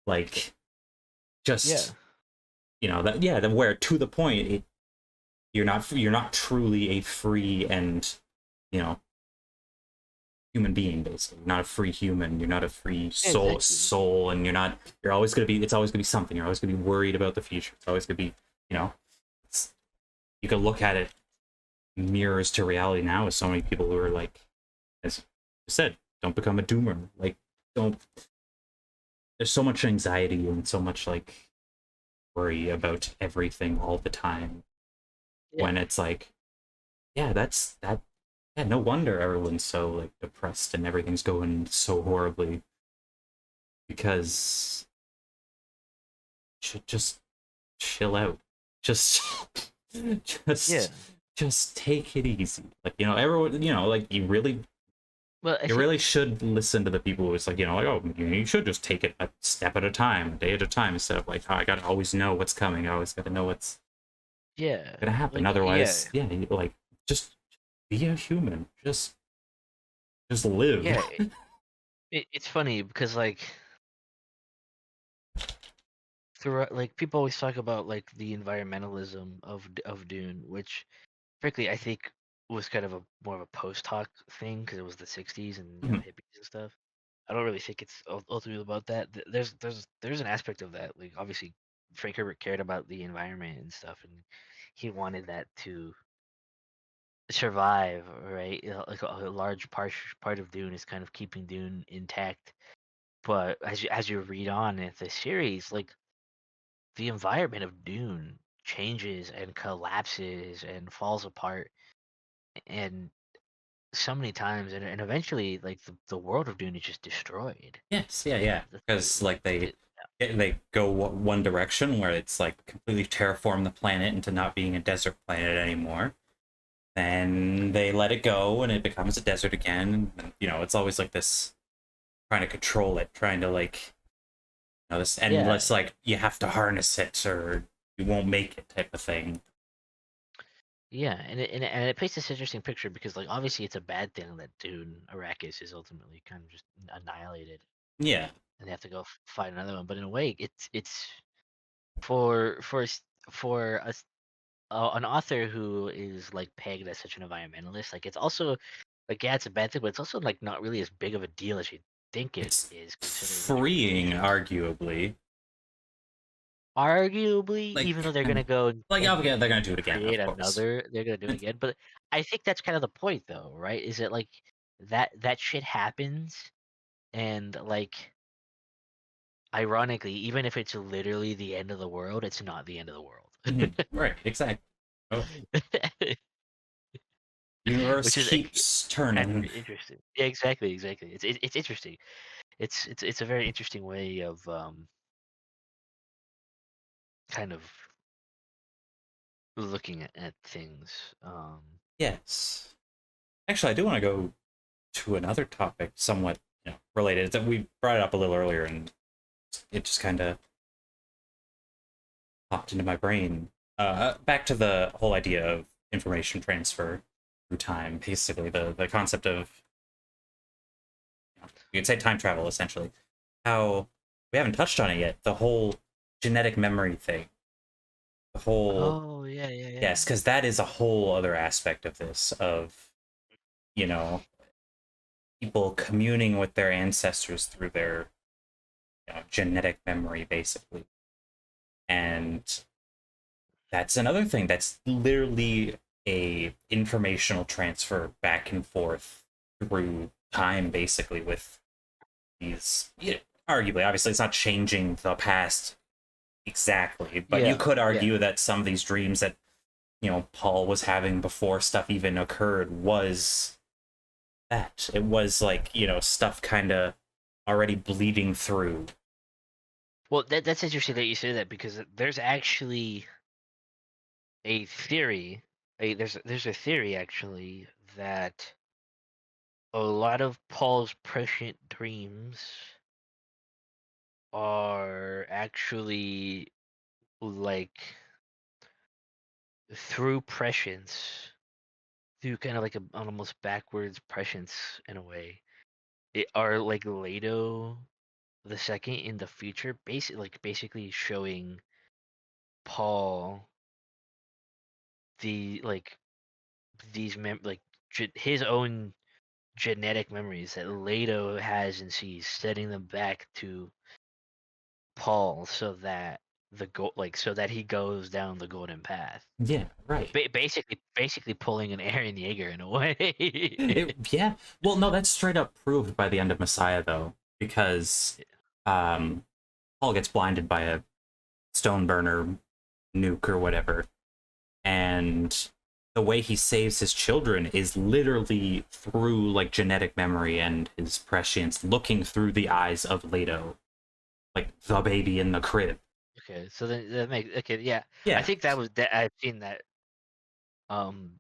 Like, Yeah. just that, yeah, then where to the point you're not truly a free and you know human being. Basically, you're not a free human, you're not a free Exactly. soul, and you're always going to be, it's always going to be something, you're always going to be worried about the future, it's always going to be, you know it's, you can look at it mirrors to reality now with so many people who are like, as I said, don't become a doomer. Like, don't, there's so much anxiety and so much like worry about everything all the time, Yeah. when it's like, yeah, yeah, no wonder everyone's so like depressed and everything's going so horribly, because should just chill out. Just Yeah. just just take it easy. Like, everyone, like, Well, I you think really should listen to the people who it's like, like, oh, you should just take it a step at a time, a day at a time, instead of like, oh, I gotta always know what's coming. I always gotta know what's yeah. gonna happen. Yeah. Otherwise, yeah, like, just be a human. Just live. Yeah. It's funny because like throughout, like people always talk about like the environmentalism of Dune, which frankly I think was kind of a more of a post hoc thing because it was the '60s and Mhm. hippies and stuff. I don't really think it's ultimately about that. There's an aspect of that. Like obviously, Frank Herbert cared about the environment and stuff, and he wanted that to survive, right? Like a large part of Dune is kind of keeping Dune intact. But as you read on in the series, like the environment of Dune changes and collapses and falls apart, and so many times, and eventually, like the world of Dune is just destroyed. Yes, yeah, yeah. That's Because like it, they go one direction where it's like completely terraform the planet into not being a desert planet anymore. Then they let it go and it becomes a desert again. And, it's always like this, trying to control it, trying to like, this yeah, endless like, you have to harness it or you won't make it type of thing. yeah, and it paints this interesting picture because like obviously it's a bad thing that Dune Arrakis is ultimately kind of just annihilated, Yeah. and they have to go find another one. But in a way, it's for for us an author who is like pegged as such an environmentalist. Like it's also like yeah, it's a bad thing, but it's also like not really as big of a deal as you think it It's is, considering the freeing, implications. arguably. Arguably, even though Like, they're gonna go yeah, and they're gonna do it again, create of course. another, they're gonna do it It's, again. But I think that's kind of the point, though, right? Is it like that shit happens, and like ironically, even if it's literally the end of the world, it's not the end of the world. mhm, right, exactly. Oh, universe Which is keeps kind of turning. interesting. Yeah, exactly, exactly. It's interesting. It's a very interesting way of kind of looking at things. Yes. Actually, I do want to go to another topic, somewhat related. That we brought it up a little earlier, and it just kind of popped into my brain. Back to the whole idea of information transfer through time. Basically, the concept of, you could say, time travel, essentially. How we haven't touched on it yet. The whole genetic memory thing. The whole, Oh yeah, yeah, yeah. yes, because that is a whole other aspect of this, of you know people communing with their ancestors through their genetic memory, basically. And that's another thing, that's literally a informational transfer back and forth through time, basically, with these, arguably, obviously it's not changing the past exactly, but you Yeah, could yeah. argue that some of these dreams that Paul was having before stuff even occurred was that. It was like, stuff kind of already bleeding through. Well, that's interesting that you say that because there's actually a theory. There's a theory actually that a lot of Paul's prescient dreams are actually like through prescience, through kind of like an almost backwards prescience in a way. It are like Leto. the second in the future, basically showing Paul the like these his own genetic memories that Leto has and sees, setting them back to Paul so that so that he goes down the golden path. Yeah, right. Basically pulling an Aaron Yeager in a way. Yeah. Well, no, that's straight up proved by the end of Messiah, though, because um, Paul gets blinded by a stone burner nuke or whatever, and the way he saves his children is literally through like genetic memory and his prescience looking through the eyes of Leto, like the baby in the crib. Okay, so then that makes okay, yeah. I Yeah, think that I've seen that um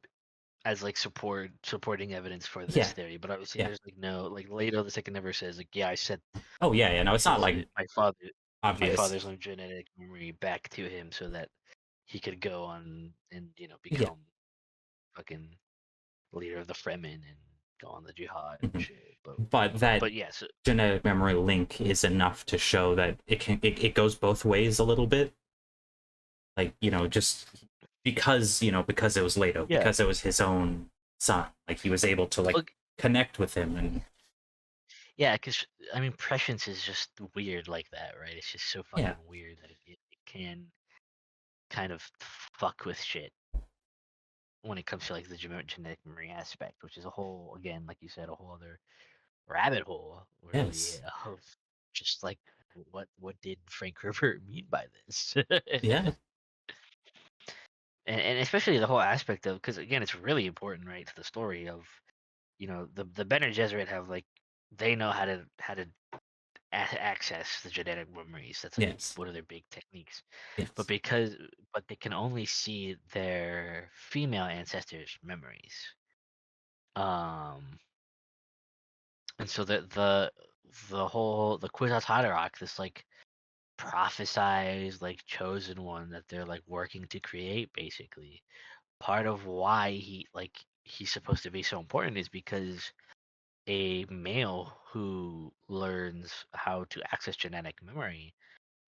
as like supporting evidence for this yeah, theory, but obviously yeah. there's like no like Leto the second never says like yeah I said Oh yeah, yeah. No, it's not his like my obvious. father's own genetic memory back to him so that he could go on and Yeah. become fucking leader of the Fremen and go on the jihad and Mhm. shit. But that But yes, genetic memory link is enough to show that it goes both ways a little bit. Like, just because, because it was Leto, yeah. because it was his own son, like he was able to like Look, connect with him. And yeah, because I mean, prescience is just weird like that, right? It's just so yeah, fucking weird that it can kind of fuck with shit when it comes to like the genetic memory aspect, which is a whole, again, like you said, a whole other rabbit hole, really, yes, of just like what did Frank Herbert mean by this? yeah, And especially the whole aspect of, because again, it's really important, right, to the story of the Bene Gesserit have like they know how to access the genetic memories. That's like yes, one of their big techniques. But yes, they can only see their female ancestors' memories. Um, and so the Kwisatz Haderach, this like prophesized like chosen one that they're like working to create, basically. Part of why he's supposed to be so important is because a male who learns how to access genetic memory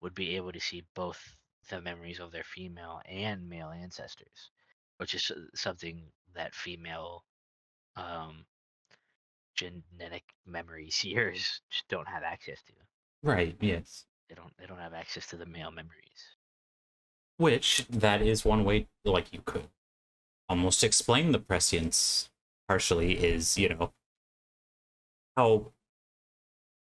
would be able to see both the memories of their female and male ancestors, which is something that female um, genetic memory seers just don't have access to. right, yes. They don't have access to the male memories. Which that is one way, like you could almost explain the prescience partially is, how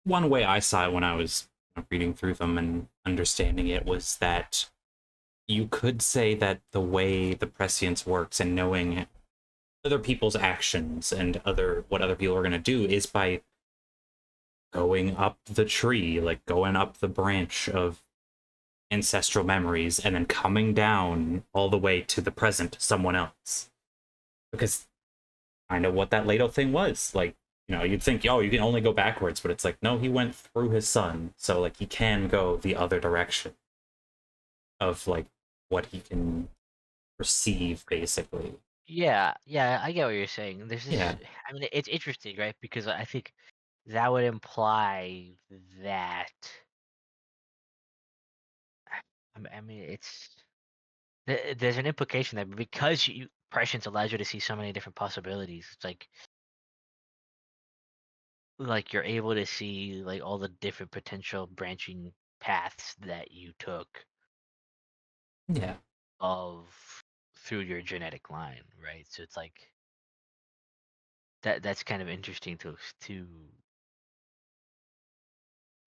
one way I saw it when I was reading through them and understanding it was that you could say that the way the prescience works and knowing other people's actions and what other people are going to do is by going up the tree, like going up the branch of ancestral memories and then coming down all the way to the present to someone else. Because I know what that Leto thing was. Like, you'd think, oh, you can only go backwards, but it's like, no, he went through his son. So, like, he can go the other direction of, like, what he can receive, basically. Yeah, yeah, I get what you're saying. There's this. Yeah. I mean, it's interesting, right? Because I think that would imply that. I mean, there's an implication that because prescience allows you to see so many different possibilities. It's like you're able to see like all the different potential branching paths that you took Yeah. of through your genetic line, right? So it's like that's kind of interesting to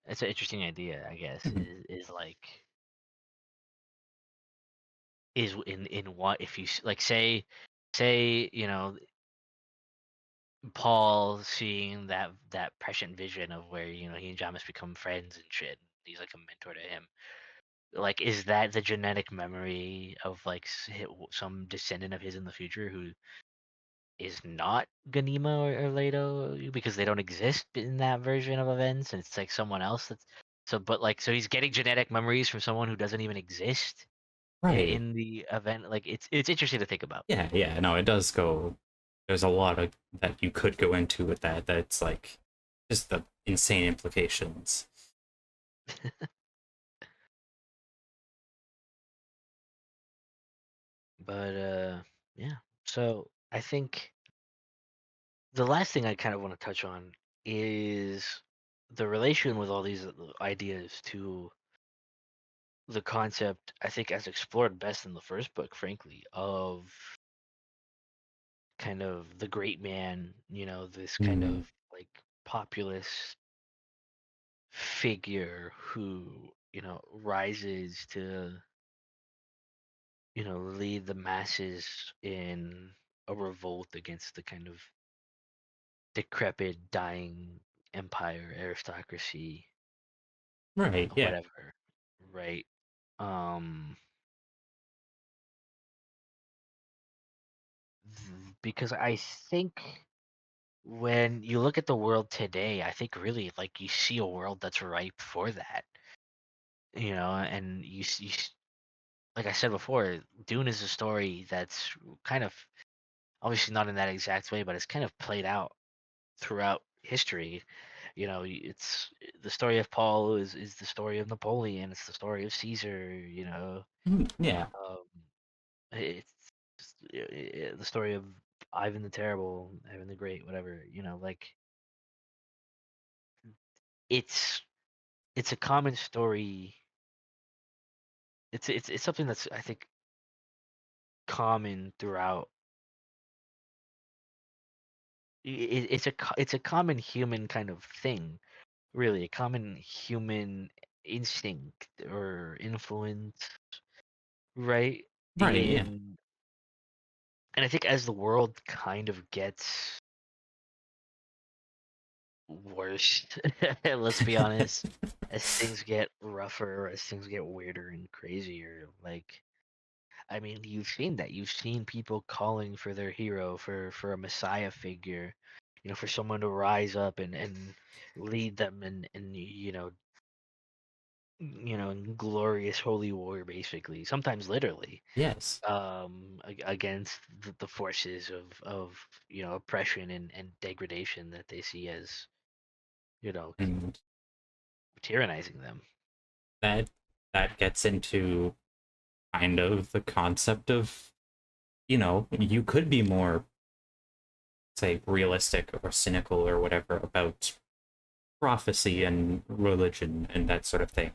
it's an interesting idea, I guess, Mhm. is like is in what if you like say Paul seeing that prescient vision of where he and Jamis become friends and shit. He's like a mentor to him. Like, is that the genetic memory of like some descendant of his in the future who is not Ganima or Leto because they don't exist in that version of events, and it's like someone else that's so he's getting genetic memories from someone who doesn't even exist Right. in the event. Like it's interesting to think about. Yeah. Yeah. No, it does go. There's a lot of that you could go into with that. That's like just the insane implications. But yeah. So I think the last thing I kind of want to touch on is the relation with all these ideas to the concept, I think, as explored best in the first book, frankly, of kind of the great man, this kind Mm, of like populist figure who, rises to, lead the masses in a revolt against the kind of decrepit, dying empire, aristocracy, right, yeah. whatever, right? Um, because I think when you look at the world today, I think really like you see a world that's ripe for that, and like I said before, Dune is a story that's kind of obviously not in that exact way, but it's kind of played out throughout history. It's the story of Paul is the story of Napoleon. It's the story of Caesar. Yeah, Um, it's the story of Ivan the Terrible, Ivan the Great, whatever. Like it's it's a common story. It's something that's I think common throughout. It's a common human kind of thing, really, a common human instinct or influence, right? right, yeah. In And I think as the world kind of gets worse, let's be honest, as things get rougher, as things get weirder and crazier, like I mean, you've seen that. You've seen people calling for their hero, for a messiah figure, for someone to rise up and lead them and in glorious holy war, basically. Sometimes literally, Yes. against the forces of oppression and degradation that they see as And tyrannizing them. that that gets into kind of the concept of, you could be more, say, realistic or cynical or whatever about prophecy and religion and that sort of thing.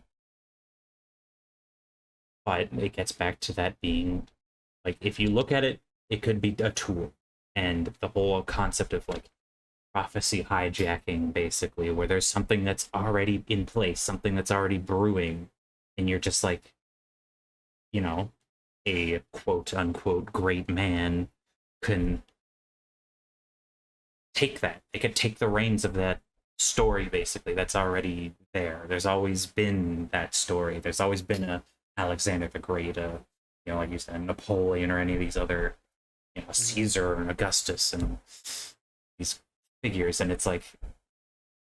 But it gets back to that being like, if you look at it, it could be a tool. And the whole concept of like prophecy hijacking, basically, where there's something that's already in place, something that's already brewing, and you're just like, you know, a quote unquote great man can take that. They could take the reins of that story, basically, that's already there. There's always been that story. There's always been a Alexander the Great, like you said, Napoleon, or any of these other, Hmm. Caesar and Augustus and these figures. And it's like,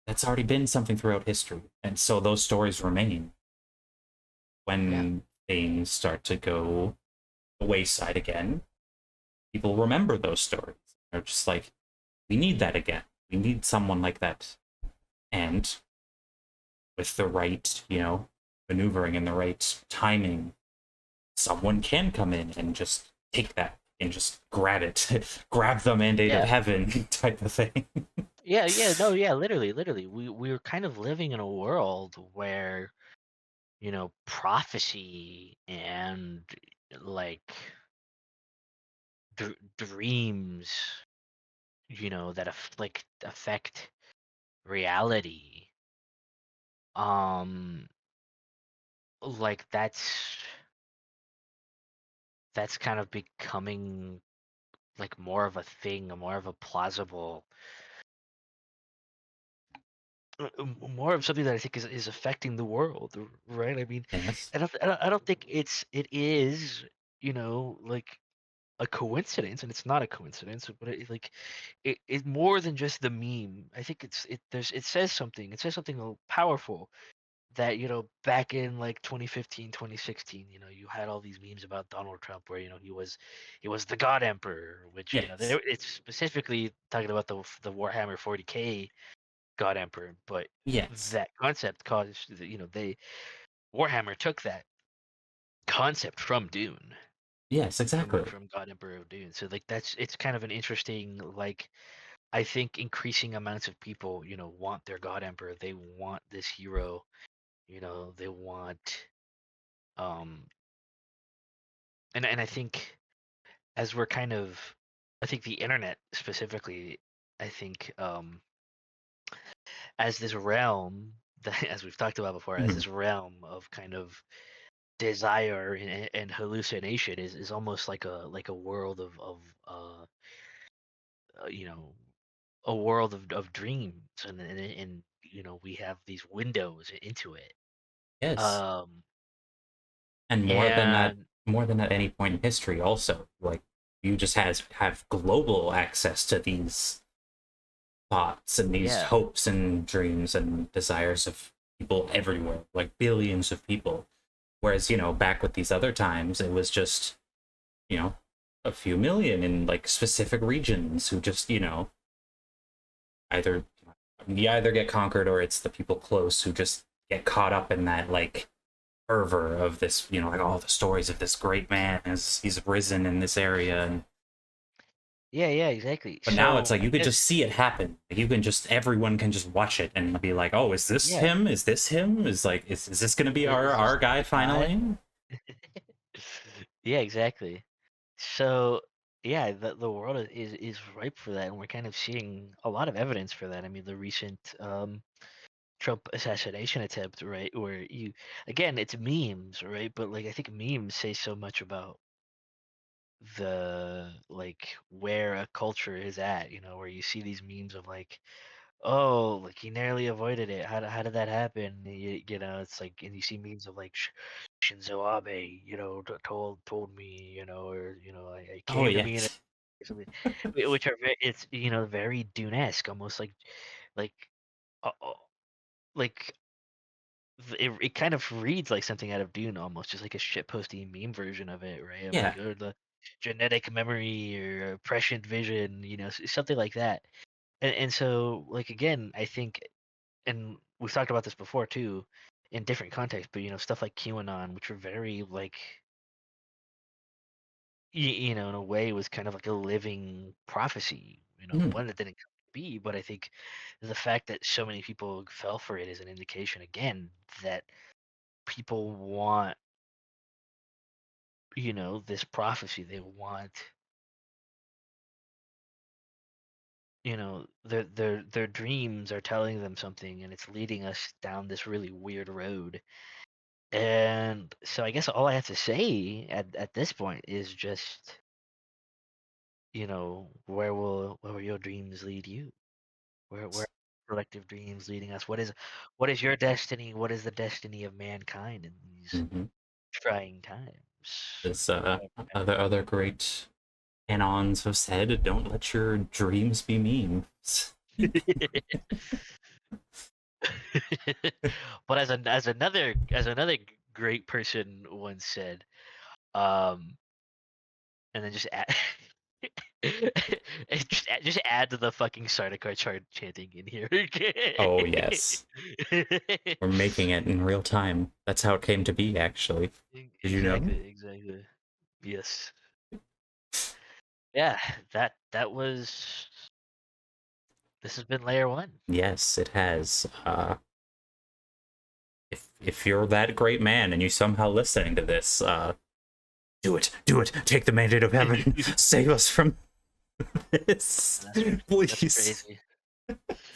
that's already been something throughout history. And so those stories remain. Yeah, When things start to go the wayside again, people remember those stories. They're just like, we need that again. We need someone like that. And with the right, maneuvering and the right timing, someone can come in and just take that and just grab it, grab the mandate of yeah, heaven type of thing. yeah. No, yeah. Literally, we're kind of living in a world where prophecy and like dreams, that like affect reality. Um, like that's kind of becoming like more of a thing, a more of a plausible, more of something that I think is affecting the world, right? I mean, Yes. I don't think it is, like a coincidence, and it's not a coincidence, but like it's more than just the meme. I think it says something. It says something powerful that back in like 2015, 2016, you had all these memes about Donald Trump where he was the God Emperor, which Yes. it's specifically talking about the Warhammer 40K God Emperor, but Yes. that concept caused, Warhammer took that concept from Dune, Yes, exactly. from God Emperor of Dune. So like it's kind of an interesting, like, I think increasing amounts of people, want their God Emperor. They want this hero, they want um and I think as we're kind of I think the internet specifically, I think as this realm that as we've talked about before, as Mhm. this realm of kind of desire and hallucination is almost like a world of uh, you know a world of dreams, and we have these windows into it. Yes. um And and more than at any point in history also. Like you just have global access to these thoughts and these yeah, hopes and dreams and desires of people everywhere, like billions of people. Whereas, back with these other times, it was just, you know, a few million in like specific regions who just, either you either get conquered or it's the people close who just get caught up in that like fervor of this, like all the stories of this great man as he's risen in this area. And yeah, exactly. but now it's So like I you could guess, just see it happen. Like you can just everyone can just watch it and be like, oh, is this yeah, him? Is this him? Is this gonna be our is this our guy the guy? finally? Yeah, exactly. So yeah, the world is ripe for that, and we're kind of seeing a lot of evidence for that. I mean, the recent Trump assassination attempt, right? Where again, it's memes, right? But like, I think memes say so much about the like where a culture is at, where you see these memes of like, oh, like he narrowly avoided it. How did that happen? It's like, and you see memes of like Shinzo Abe, told me, or I Oh came to me in a yes. something, which are it's very Dune-esque, almost like uh, uh, like it kind of reads like something out of Dune, almost just like a shitposty meme version of it, right? Of Yeah. like, oh, the genetic memory or prescient vision, something like that. And so, like, again, I think, and we've talked about this before too, in different contexts, but stuff like QAnon, which were very like, in a way, was kind of like a living prophecy, Mhm. one that didn't come to be. But I think the fact that so many people fell for it is an indication, again, that people want, this prophecy. They want, their dreams are telling them something, and it's leading us down this really weird road. And so I guess all I have to say at this point is just, where will your dreams lead you? Where collective dreams leading us? What is your destiny? What is the destiny of mankind in these Mhm. trying times? This Uh, other great canons have said, don't let your dreams be memes. but as another great person once said, um, and then just add, just add to the fucking Sardaukar chart chanting in here. Oh yes. We're making it in real time. That's how it came to be, actually. Did you know? Exactly. Yes. Yeah, that was. This has been layer one. Yes, it has. If you're that great man and you're somehow listening to this, do it, do it. Take the mandate of heaven. Save us from this, That's please. crazy.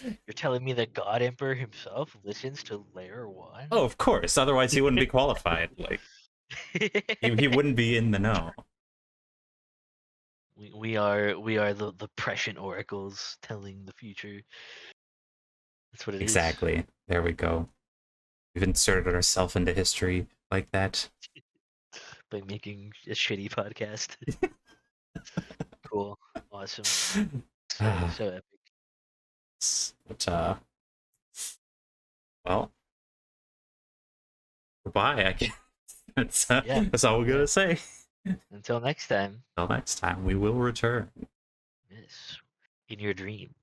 You're telling me that God Emperor himself listens to layer Oh, one? of course. Otherwise, he wouldn't be qualified. Like he wouldn't be in the know. we are the prescient oracles telling the future. That's what it is. Exactly. There we go. We've inserted ourselves into history like that. By making a shitty podcast. Cool. Awesome. Ah, So epic. but well, goodbye. I guess Yeah. that's all we're Yeah. gonna say. Until next time. Till next time, we will return. Yes. In your dreams.